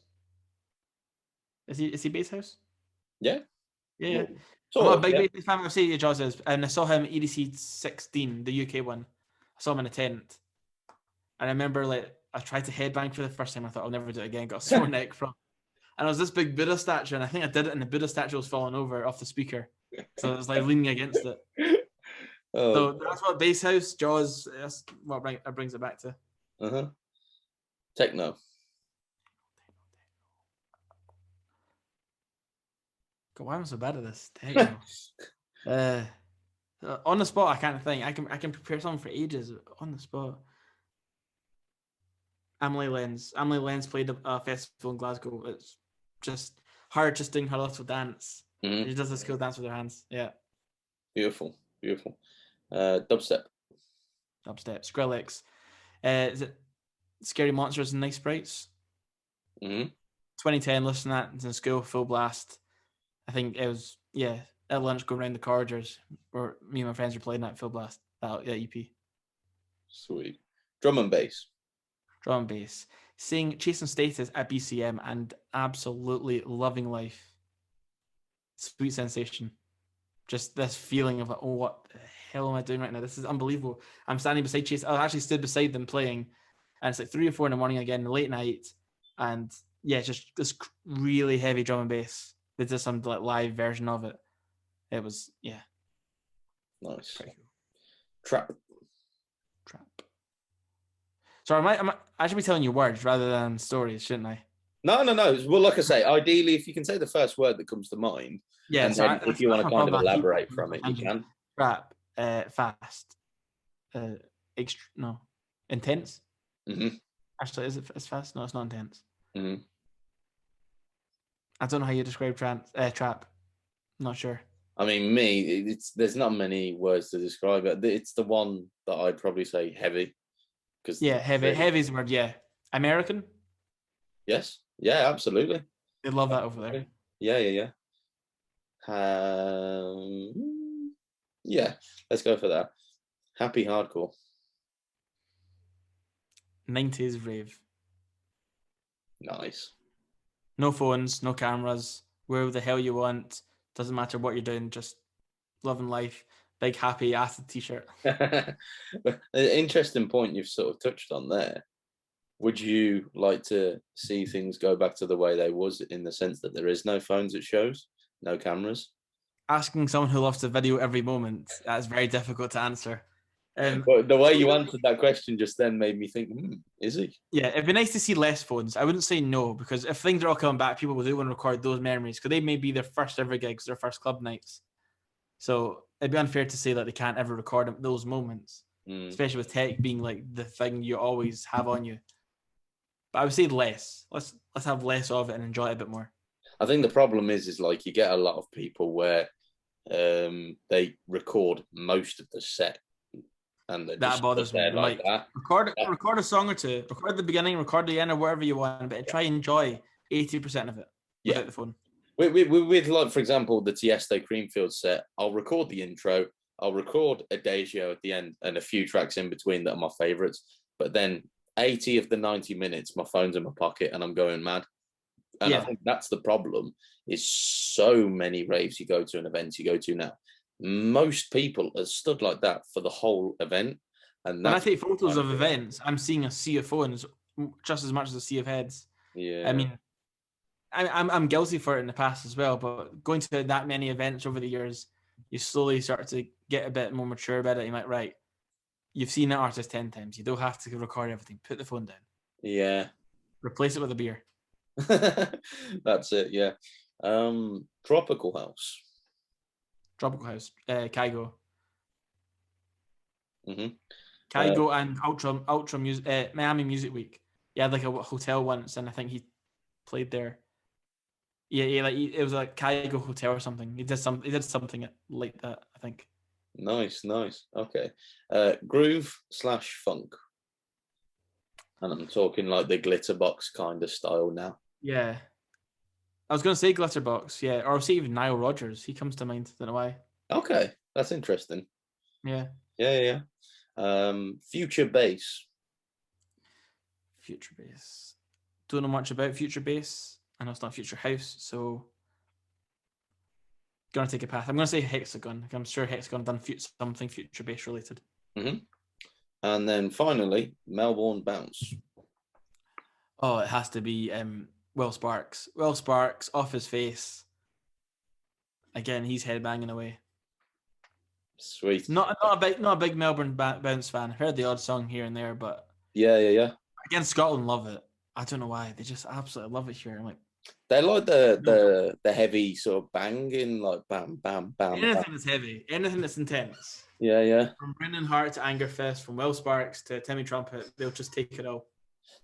Speaker 1: Is he bass house?
Speaker 2: Yeah.
Speaker 1: Yeah. I'm not a big bass fan. I've seen Jaws is, and I saw him at EDC 16, the UK one. I saw him in a tent. And I remember I tried to headbang for the first time. I thought I'll never do it again. Got a sore neck from. And it was this big Buddha statue, and I think I did it, and the Buddha statue was falling over off the speaker. So it was like leaning against it. So that's what bass house, Jaws, that's what brings it back to.
Speaker 2: Techno.
Speaker 1: God, why am I so bad at this? Techno. On the spot, I can't think. I can prepare something for ages. On the spot. Emily Lenz. Emily Lenz played a festival in Glasgow. It's just her just doing her little dance.
Speaker 2: Mhm.
Speaker 1: She does this cool dance with her hands. Yeah.
Speaker 2: Beautiful. Dubstep.
Speaker 1: Skrillex. Is it Scary Monsters and Nice Sprites? 2010, listen to that. It's in school, full blast. I think it was, at lunch going around the corridors where me and my friends were playing that full blast, that EP.
Speaker 2: Sweet. Drum and bass.
Speaker 1: Drum and bass. Seeing Chasing Status at BCM and absolutely loving life. Sweet sensation. Just this feeling of like, oh, what the hell am I doing right now? This is unbelievable. I'm standing beside Chase. I actually stood beside them playing, and it's like 3 or 4 in the morning again, late night, and just this really heavy drum and bass. They did some like live version of it. It was
Speaker 2: Nice.
Speaker 1: pretty cool.
Speaker 2: Trap.
Speaker 1: So I should be telling you words rather than stories, shouldn't I?
Speaker 2: No. Well, like I say, ideally, if you can say the first word that comes to mind, and then if you want to kind of elaborate from it, you can.
Speaker 1: Trap, fast, intense. Actually, is it fast? No, it's not intense. I don't know how you describe trap. Not sure.
Speaker 2: I mean, there's not many words to describe it. It's the one that I'd probably say heavy.
Speaker 1: Heavy's the word. Yeah, American.
Speaker 2: Yes. Yeah, absolutely.
Speaker 1: They love that over there.
Speaker 2: Yeah. Let's go for that. Happy hardcore.
Speaker 1: 90s rave.
Speaker 2: Nice.
Speaker 1: No phones, no cameras. Wherever the hell you want. Doesn't matter what you're doing. Just loving life. Big happy acid t-shirt.
Speaker 2: An interesting point you've sort of touched on there. Would you like to see things go back to the way they was, in the sense that there is no phones at shows, no cameras?
Speaker 1: Asking someone who loves to video every moment, that's very difficult to answer.
Speaker 2: But the way you answered that question just then made me think, is he?
Speaker 1: Yeah, it'd be nice to see less phones. I wouldn't say no, because if things are all coming back, people will do want to record those memories, because they may be their first ever gigs, their first club nights. So it'd be unfair to say that they can't ever record those moments, especially with tech being like the thing you always have on you. But I would say less. Let's have less of it and enjoy it a bit more.
Speaker 2: I think the problem is like you get a lot of people where they record most of the set, and
Speaker 1: that bothers me.
Speaker 2: Like that.
Speaker 1: Record a song or two. Record the beginning, record the end, or wherever you want, but try and enjoy 80% of it without the phone.
Speaker 2: With like, for example, the Tiesto Creamfield set, I'll record the intro, I'll record Adagio at the end, and a few tracks in between that are my favourites. But then 80 of the 90 minutes, my phone's in my pocket and I'm going mad. And I think that's the problem, is so many raves you go to and events you go to now. Most people are stood like that for the whole event. And
Speaker 1: when I take photos of events, I'm seeing a sea of phones just as much as a sea of heads.
Speaker 2: Yeah.
Speaker 1: I mean, I'm guilty for it in the past as well, but going to that many events over the years, you slowly start to get a bit more mature about it. You're like, right, you've seen that artist 10 times. You don't have to record everything. Put the phone down.
Speaker 2: Yeah.
Speaker 1: Replace it with a beer.
Speaker 2: That's it, yeah. Tropical House.
Speaker 1: Kygo.
Speaker 2: Mm-hmm.
Speaker 1: And Ultra Music, Miami Music Week. He had like a hotel once, and I think he played there. Yeah, like it was like Kygo Hotel or something. He did something like that, I think.
Speaker 2: Nice. Okay. Groove/funk. And I'm talking like the Glitterbox kind of style now.
Speaker 1: Yeah. I was going to say Glitterbox, yeah. Or I'll say even Nile Rodgers. He comes to mind. Don't know why.
Speaker 2: Okay. That's interesting.
Speaker 1: Yeah.
Speaker 2: Yeah. Future Bass.
Speaker 1: Future Bass. Don't know much about Future Bass. I know it's not Future House, so gonna take a path. I'm gonna say Hexagon. I'm sure Hexagon done something Future Bass related.
Speaker 2: Mm-hmm. And then finally, Melbourne Bounce.
Speaker 1: Oh, it has to be Will Sparks. Will Sparks, Off His Face. Again, he's headbanging away.
Speaker 2: Sweet.
Speaker 1: Not a big Melbourne Bounce fan. I've heard the odd song here and there, but
Speaker 2: yeah.
Speaker 1: Again, Scotland love it. I don't know why. They just absolutely love it here. I'm like,
Speaker 2: They like the heavy sort of banging, like bam, bam, bam, bam.
Speaker 1: Anything that's heavy, anything that's intense.
Speaker 2: Yeah, yeah.
Speaker 1: From Brendan Hart to Angerfest, from Will Sparks to Timmy Trumpet, they'll just take it all.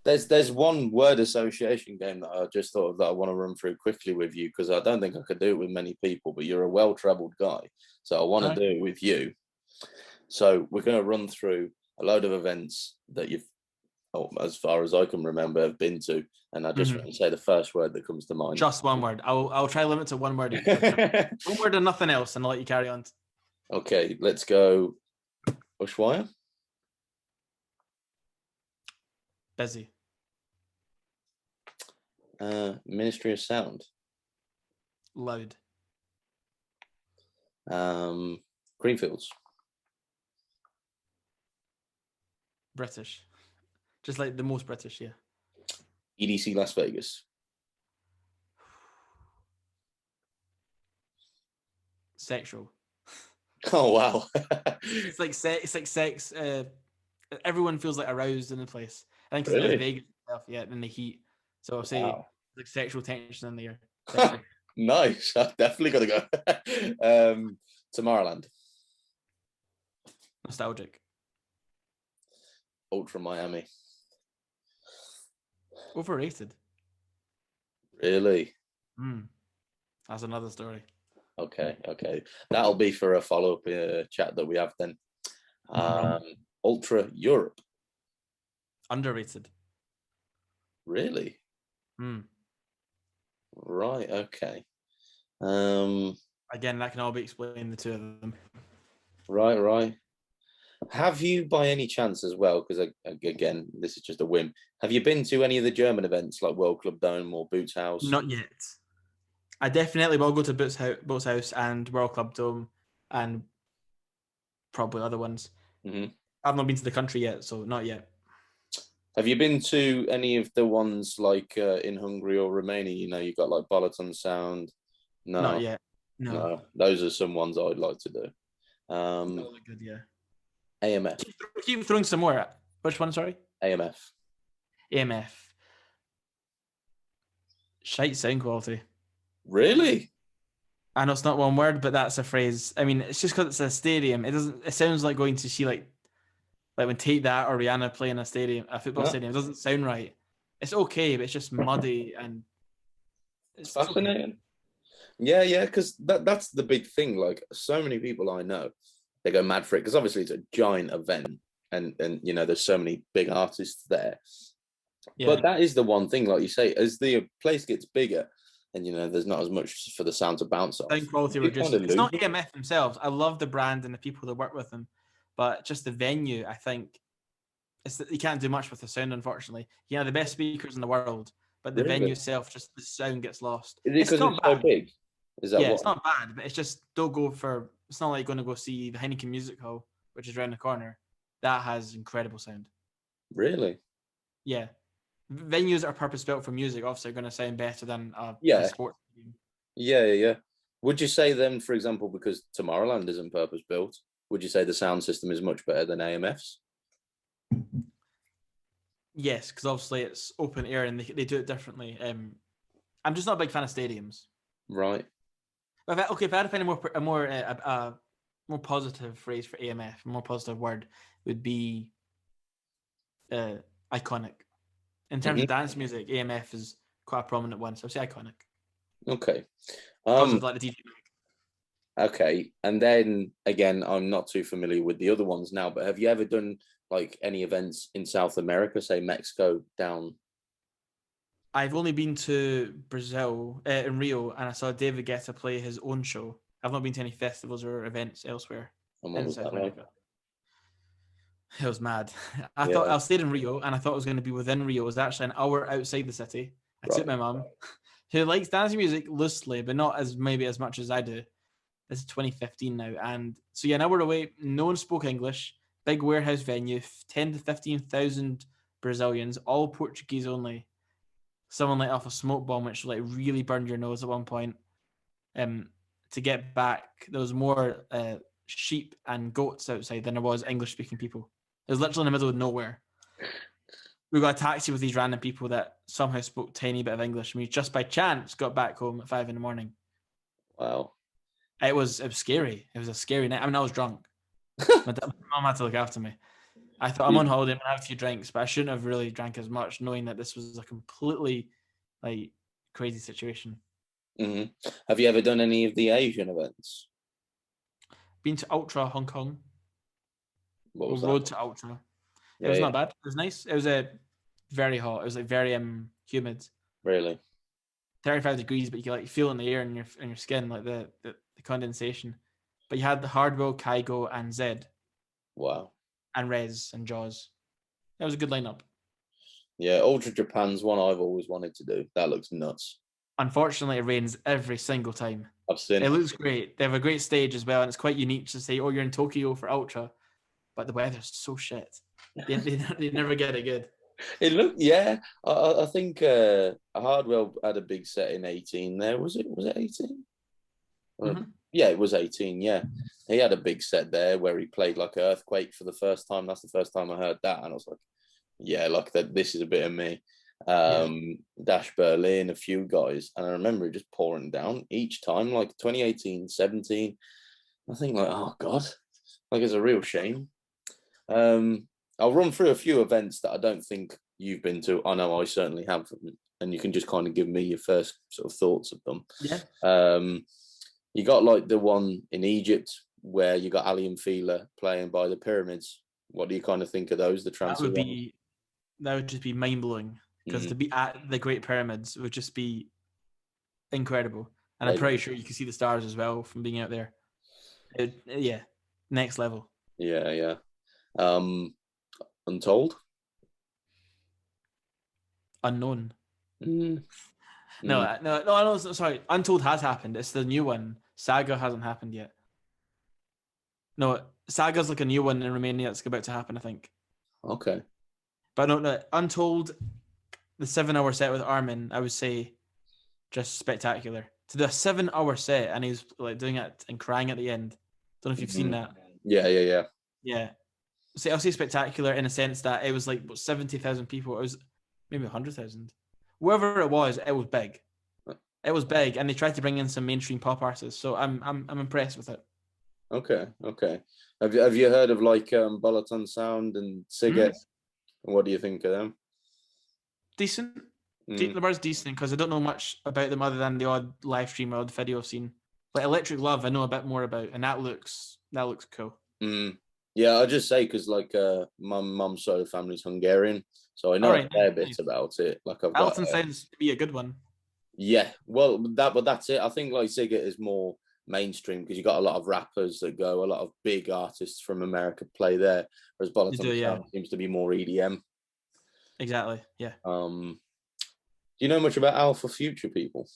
Speaker 2: There's one word association game that I just thought of that I want to run through quickly with you, because I don't think I could do it with many people, but you're a well-traveled guy, so I want to do it with you. So we're going to run through a load of events that you've, as far as I can remember, have been to, and I just want to say the first word that comes to mind.
Speaker 1: Just one word. I'll try to limit to one word each. One word and nothing else, and I'll let you carry on.
Speaker 2: Okay, let's go. Ushuaia.
Speaker 1: Busy.
Speaker 2: Ministry of Sound.
Speaker 1: Loud.
Speaker 2: Greenfields.
Speaker 1: British. Just like the most British, yeah.
Speaker 2: EDC Las Vegas.
Speaker 1: Sexual.
Speaker 2: Oh wow.
Speaker 1: It's like sex. Everyone feels like aroused in the place. I think it's
Speaker 2: Really?
Speaker 1: Vegas stuff, yeah, in the heat. So I'll say like sexual tension in the air.
Speaker 2: Nice. I've definitely got to go. Tomorrowland.
Speaker 1: Nostalgic.
Speaker 2: Ultra Miami.
Speaker 1: Overrated.
Speaker 2: Really?
Speaker 1: That's another story.
Speaker 2: Okay. That'll be for a follow-up chat that we have then. Ultra Europe.
Speaker 1: Underrated.
Speaker 2: Really? Right, okay.
Speaker 1: Again, that can all be explained, the two of them.
Speaker 2: Right. Have you, by any chance as well, because again, this is just a whim, have you been to any of the German events like World Club Dome or Boots House?
Speaker 1: Not yet. I definitely will go to Boots House and World Club Dome and probably other ones. I've not been to the country yet, so not yet.
Speaker 2: Have you been to any of the ones like in Hungary or Romania? You know, you've got like Boloton Sound. No,
Speaker 1: not yet. No,
Speaker 2: those are some ones I'd like to do.
Speaker 1: Good, yeah.
Speaker 2: AMF.
Speaker 1: Keep throwing some more. Which one? Sorry.
Speaker 2: AMF.
Speaker 1: Shite sound quality.
Speaker 2: Really?
Speaker 1: I know it's not one word, but that's a phrase. I mean, it's just because it's a stadium. It sounds like going to see like when Take That or Rihanna play in a football stadium. It doesn't sound right. It's okay, but it's just muddy and
Speaker 2: it's fascinating. Okay. Yeah, because that's the big thing. Like, so many people I know, they go mad for it because obviously it's a giant event, and you know there's so many big artists there. Yeah. But that is the one thing, like you say, as the place gets bigger, and you know there's not as much for the sound to bounce off.
Speaker 1: Sound quality reduces. It's not AMF themselves. I love the brand and the people that work with them, but just the venue, I think, it's that you can't do much with the sound. Unfortunately, you have the best speakers in the world, but the venue itself, just the sound gets lost.
Speaker 2: Is it because it's so big? Is that
Speaker 1: it's not bad, but it's just don't go for. It's not like going to go see the Heineken Music Hall, which is around the corner. That has incredible sound.
Speaker 2: Really?
Speaker 1: Yeah. Venues that are purpose built for music obviously are going to sound better than a sports team.
Speaker 2: Yeah. Would you say then, for example, because Tomorrowland isn't purpose built, would you say the sound system is much better than AMF's?
Speaker 1: Yes, because obviously it's open air and they do it differently. I'm just not a big fan of stadiums.
Speaker 2: Right.
Speaker 1: If I had to find a more positive phrase for AMF, a more positive word would be iconic. In terms of dance music, AMF is quite a prominent one, so I'll say iconic.
Speaker 2: Okay.
Speaker 1: Because of like the DJ.
Speaker 2: Okay, and then again, I'm not too familiar with the other ones now, but have you ever done like any events in South America, say Mexico down?
Speaker 1: I've only been to Brazil in Rio, and I saw David Guetta play his own show. I've not been to any festivals or events elsewhere in South America. It was mad. I stayed in Rio, and I thought it was going to be within Rio. It was actually an hour outside the city. I took my mum, who likes dancing music loosely, but not as much as I do. This is 2015 now, and so an hour away. No one spoke English. Big warehouse venue, 10 to 15,000 Brazilians, all Portuguese only. Someone let off a smoke bomb, which like really burned your nose at one point. To get back, there was more sheep and goats outside than there was English-speaking people. It was literally in the middle of nowhere. we got a taxi with these random people that somehow spoke tiny bit of English, and we just by chance got back home at 5 a.m.
Speaker 2: Wow.
Speaker 1: It was scary. It was a scary night. I mean, I was drunk. My mom had to look after me. I thought I'm on holiday, I'm gonna have a few drinks, but I shouldn't have really drank as much, knowing that this was a completely like crazy situation.
Speaker 2: Hmm. Have you ever done any of the Asian events?
Speaker 1: Been to Ultra Hong Kong.
Speaker 2: What was
Speaker 1: Road
Speaker 2: that?
Speaker 1: to Ultra. It
Speaker 2: Yeah,
Speaker 1: was
Speaker 2: yeah.
Speaker 1: not bad. It was nice. It was very hot. It was like very humid.
Speaker 2: Really?
Speaker 1: 35 degrees, but you can like feel it in the air and your skin, like the condensation. But you had the Hardwell, Kaigo, and Zed,
Speaker 2: Wow.
Speaker 1: and Rez and Jaws. That was a good lineup.
Speaker 2: Yeah, Ultra Japan's one I've always wanted to do. That looks nuts.
Speaker 1: Unfortunately, it rains every single time.
Speaker 2: I've seen.
Speaker 1: It looks great. They have a great stage as well, and it's quite unique to say, "Oh, you're in Tokyo for Ultra," but the weather's so shit. They never get it good.
Speaker 2: It looked, yeah. I think Hardwell had a big set in 18 there. Was it 18?
Speaker 1: Mm-hmm.
Speaker 2: Yeah, it was 18. Yeah. He had a big set there where he played like Earthquake for the first time. That's the first time I heard that. And I was like, yeah, like that. This is a bit of me. Dash Berlin, a few guys. And I remember it just pouring down each time, like 2018, 17. I think like, oh God, like it's a real shame. I'll run through a few events that I don't think you've been to. I know I certainly have, and you can just kind of give me your first sort of thoughts of them.
Speaker 1: Yeah.
Speaker 2: You got like the one in Egypt where you got Ali and Fila playing by the pyramids. What do you kind of think of those? The transfer
Speaker 1: That would just be mind blowing, because to be at the Great Pyramids would just be incredible, and I'm pretty sure you can see the stars as well from being out there. Yeah, next level.
Speaker 2: Yeah. Untold?
Speaker 1: Unknown.
Speaker 2: Mm.
Speaker 1: No, sorry. Untold has happened. It's the new one. Saga hasn't happened yet. No, Saga's like a new one in Romania that's about to happen, I think.
Speaker 2: Okay.
Speaker 1: But no, Untold, the 7-hour set with Armin, I would say just spectacular. To do a 7-hour set and he's like doing it and crying at the end. Don't know if you've seen that.
Speaker 2: Yeah.
Speaker 1: Yeah. So I'll say spectacular in a sense that it was like 70,000 people. It was maybe 100,000. Whoever it was big. It was big, and they tried to bring in some mainstream pop artists. So I'm impressed with it.
Speaker 2: Okay. Have you heard of like Boloton Sound and Siget? What do you think of them?
Speaker 1: Decent. The bird's decent because I don't know much about them other than the odd live stream or odd video I've seen. Like Electric Love, I know a bit more about, and that looks cool.
Speaker 2: Yeah, I'll just say because like my mum's side of the family's Hungarian, so I know a fair bit about it. Like I've got.
Speaker 1: Sounds to be a good one.
Speaker 2: Yeah, well, but that's it. I think like Siget is more mainstream because you got a lot of rappers that go, a lot of big artists from America play there, whereas Boloton seems to be more EDM.
Speaker 1: Exactly. Yeah.
Speaker 2: Do you know much about Alpha Future People?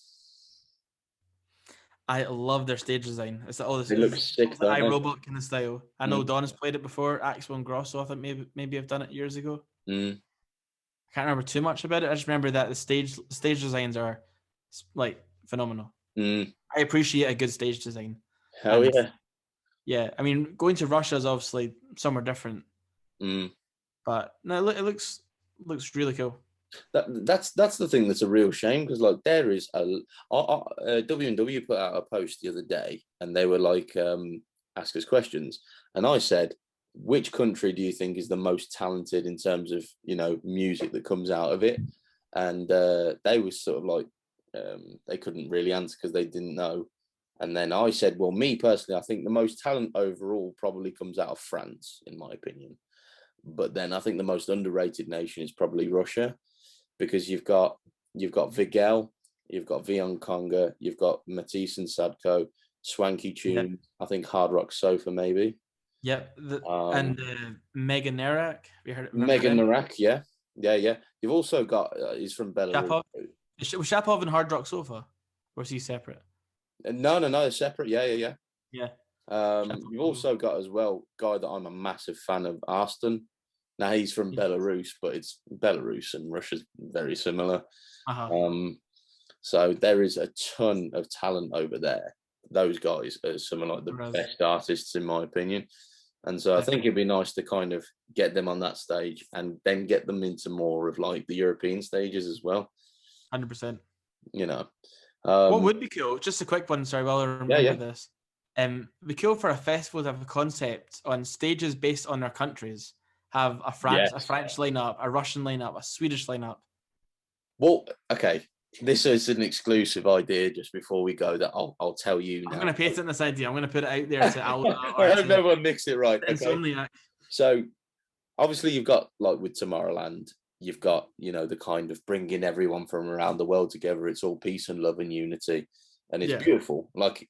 Speaker 1: I love their stage design. It's all this.
Speaker 2: They look sick.
Speaker 1: The iRobot kind of style. I know Don has played it before. Axel and Grosso, I think maybe I've done it years ago. I can't remember too much about it. I just remember that the stage designs are like phenomenal. I appreciate a good stage design.
Speaker 2: Hell yeah.
Speaker 1: Yeah, I mean, going to Russia is obviously somewhere different. But no, it looks really cool.
Speaker 2: That's the thing that's a real shame because like there is W&W put out a post the other day and they were like ask us questions and I said, which country do you think is the most talented in terms of music that comes out of it? And they were sort of like they couldn't really answer because they didn't know. And then I said, well, me personally, I think the most talent overall probably comes out of France, in my opinion. But then I think the most underrated nation is probably Russia. Because you've got Vigel, you've got Vion Conga, you've got Matisse and Sadko, Swanky Tune, yep. I think Hard Rock Sofa maybe.
Speaker 1: Yep, and Mega Narak. Have you heard?
Speaker 2: Mega Narak, yeah. You've also got he's from Belarus.
Speaker 1: Was Shapov and Hard Rock Sofa, or is he separate?
Speaker 2: No, they're separate. Yeah.
Speaker 1: Yeah.
Speaker 2: You've also got as well guy that I'm a massive fan of, Arston. Now he's from Belarus, but it's Belarus and Russia's very similar. So there is a ton of talent over there. Those guys are some of like the best artists in my opinion. And so I think it'd be nice to kind of get them on that stage and then get them into more of like the European stages as well.
Speaker 1: 100%.
Speaker 2: You know,
Speaker 1: what would be cool? Just a quick one, sorry, while I remember this. It'd be cool for a festival to have a concept on stages based on their countries. Have a French lineup, a Russian lineup, a Swedish lineup.
Speaker 2: Well, okay. This is an exclusive idea just before we go that I'll tell you now.
Speaker 1: I'm going to patent this idea. I'm going to put it out there to
Speaker 2: I hope everyone nicks it right. Okay. So obviously you've got, like with Tomorrowland, you've got, you know, the kind of bringing everyone from around the world together. It's all peace and love and unity. And it's beautiful. Like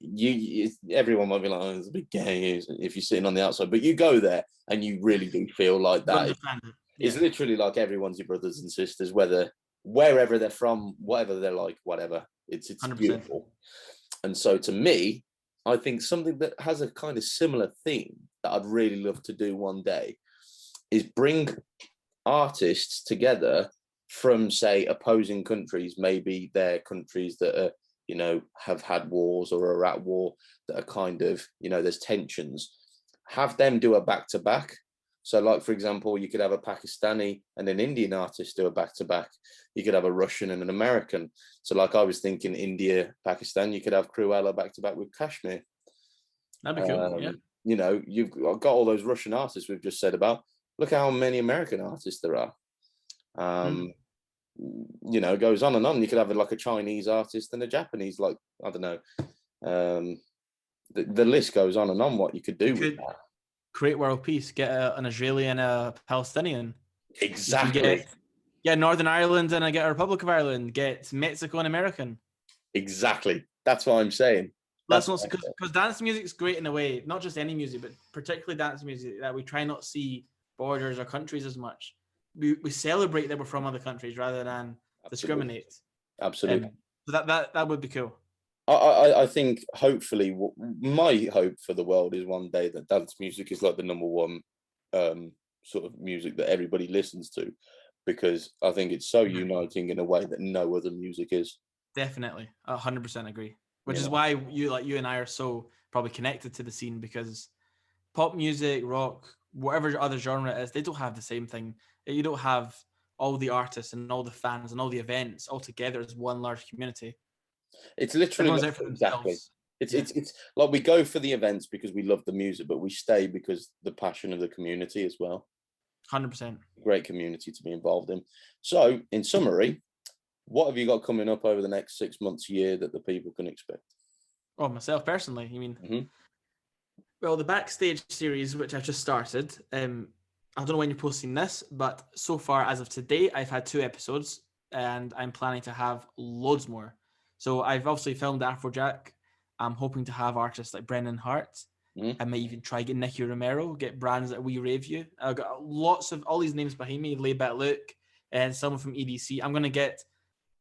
Speaker 2: everyone might be like, oh, it's a bit gay if you're sitting on the outside, but you go there and you really do feel like that. It's literally like everyone's your brothers and sisters, wherever they're from, whatever they're like, whatever. It's 100%. Beautiful. And so to me, I think something that has a kind of similar theme that I'd really love to do one day is bring artists together from, say, opposing countries, maybe they're countries that are, you know, have had wars or are at war, that are kind of, you know, there's tensions. Have them do a back-to-back. So, like, for example, you could have a Pakistani and an Indian artist do a back-to-back. You could have a Russian and an American. So, like, I was thinking India, Pakistan, you could have Cruella back-to-back with Kashmir.
Speaker 1: That'd be cool, yeah.
Speaker 2: You know, you've got all those Russian artists we've just said about. Look how many American artists there are. You know, it goes on and on. You could have like a Chinese artist and a Japanese, like, I don't know. The list goes on and on what you could do with that.
Speaker 1: Create world peace. Get an Israeli and a Palestinian.
Speaker 2: Exactly.
Speaker 1: Get Northern Ireland and get a Republic of Ireland. Get Mexico and American.
Speaker 2: Exactly. That's what I'm saying.
Speaker 1: That's not because dance music is great in a way, not just any music, but particularly dance music, that we try not see borders or countries as much. We celebrate that we're from other countries rather than discriminate.
Speaker 2: Absolutely.
Speaker 1: So that would be cool.
Speaker 2: I think hopefully my hope for the world is one day that dance music is like the number one sort of music that everybody listens to, because I think it's so uniting in a way that no other music is.
Speaker 1: Definitely, 100% agree. Which is why you and I are so probably connected to the scene, because pop music, rock, whatever other genre it is, they don't have the same thing. You don't have all the artists and all the fans and all the events all together as one large community.
Speaker 2: It's literally exactly. It's like we go for the events because we love the music, but we stay because the passion of the community as well.
Speaker 1: 100%.
Speaker 2: Great community to be involved in. So, in summary, what have you got coming up over the next 6 months, year that the people can expect?
Speaker 1: Oh, myself personally, you mean? Well, the Backstage series, which I've just started, I don't know when you're posting this, but so far as of today, I've had 2 episodes and I'm planning to have loads more. So I've obviously filmed Afrojack. I'm hoping to have artists like Brennan Hart. I might even try get Nicky Romero, get brands like We Rave You. I've got lots of all these names behind me, Layback Luke, and someone from EDC. I'm going to get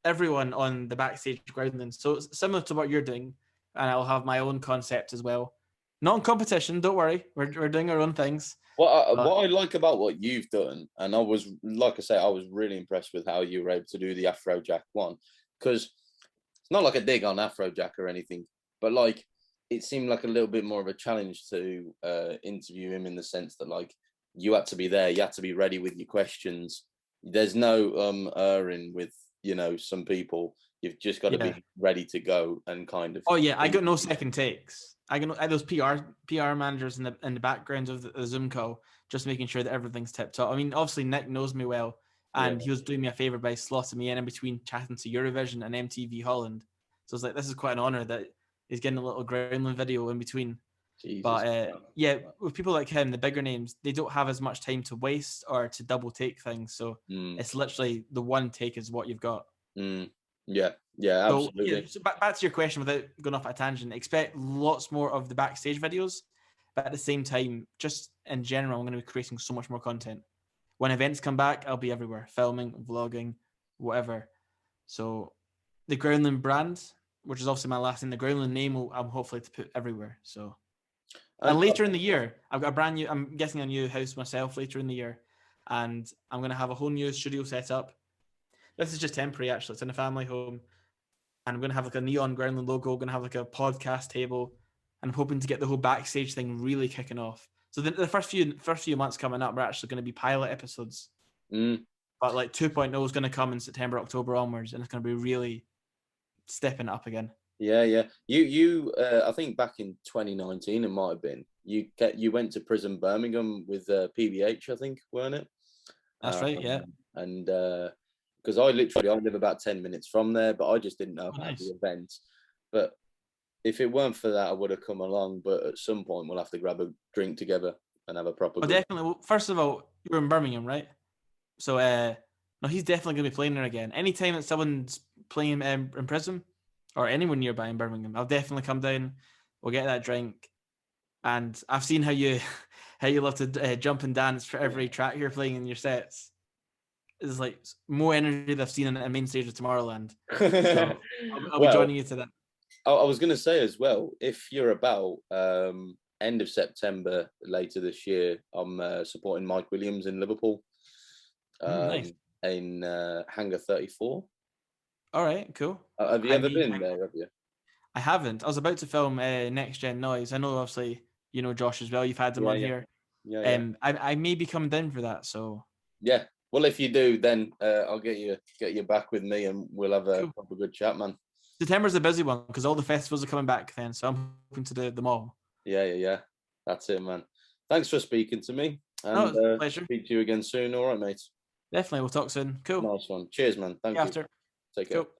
Speaker 1: everyone on the Backstage Groundland. So similar to what you're doing, and I'll have my own concept as well. Not in competition, don't worry. We're doing our own things.
Speaker 2: What I like about what you've done, and I was, like I say, I was really impressed with how you were able to do the Afrojack one, because it's not like a dig on Afrojack or anything, but like it seemed like a little bit more of a challenge to interview him, in the sense that like you had to be there, you had to be ready with your questions. There's no erring with, you know, some people. You've just got to be ready to go and kind of.
Speaker 1: Oh yeah, I got no second takes. I got those PR managers in the background of the Zoom call, just making sure that everything's tip top. I mean, obviously Nick knows me well, and he was doing me a favor by slotting me in between chatting to Eurovision and MTV Holland. So it's like, this is quite an honor that he's getting a little Groundland video in between. Jesus. But with people like him, the bigger names, they don't have as much time to waste or to double take things. So it's literally the one take is what you've got.
Speaker 2: Yeah, absolutely.
Speaker 1: So back to your question, without going off at a tangent, expect lots more of the Backstage videos, but at the same time, just in general, I'm going to be creating so much more content. When events come back, I'll be everywhere, filming, vlogging, whatever. So the Groundland brand, which is also my last name, the Groundland name, I'm hopefully to put everywhere. So, and later in the year, I've got I'm guessing a new house myself later in the year, and I'm going to have a whole new studio set up. This is just temporary, actually. It's in a family home. And I'm going to have like a neon Groundland logo. I'm going to have like a podcast table. And I'm hoping to get the whole Backstage thing really kicking off. So the first few months coming up are actually going to be pilot episodes. But like 2.0 is going to come in September, October onwards, and it's going to be really stepping it up again.
Speaker 2: Yeah. You I think back in 2019 it might have been. You went to Prison Birmingham with PBH, I think, weren't it?
Speaker 1: That's right. Yeah.
Speaker 2: And because I live about 10 minutes from there, but I just didn't know about the event. But if it weren't for that, I would have come along. But at some point, we'll have to grab a drink together and have a proper.
Speaker 1: Oh, definitely. Well, first of all, you're in Birmingham, right? So, no, he's definitely going to be playing there again. Anytime that someone's playing in Prism or anyone nearby in Birmingham, I'll definitely come down. We'll get that drink. And I've seen how you love to jump and dance for every track you're playing in your sets. It's like more energy than I've seen in a main stage of Tomorrowland. So I'll be joining you to that.
Speaker 2: I was going to say as well, if you're about end of September later this year, I'm supporting Mike Williams in Liverpool.
Speaker 1: Nice.
Speaker 2: In Hangar 34.
Speaker 1: All right, cool.
Speaker 2: Have you ever been there? Have you?
Speaker 1: I haven't. I was about to film Next Gen Noise. I know, obviously, you know Josh as well. You've had him on here.
Speaker 2: Yeah.
Speaker 1: I may be coming down for that. So
Speaker 2: yeah. Well, if you do, then I'll get you back with me, and we'll have a proper good chat, man.
Speaker 1: September's a busy one because all the festivals are coming back then, so I'm hoping to do them all.
Speaker 2: Yeah. That's it, man. Thanks for speaking to me, and
Speaker 1: pleasure.
Speaker 2: Speak to you again soon. All right, mate.
Speaker 1: Definitely, we'll talk soon. Cool.
Speaker 2: Nice one. Cheers, man. Thank you.
Speaker 1: After.
Speaker 2: Take care. Cool.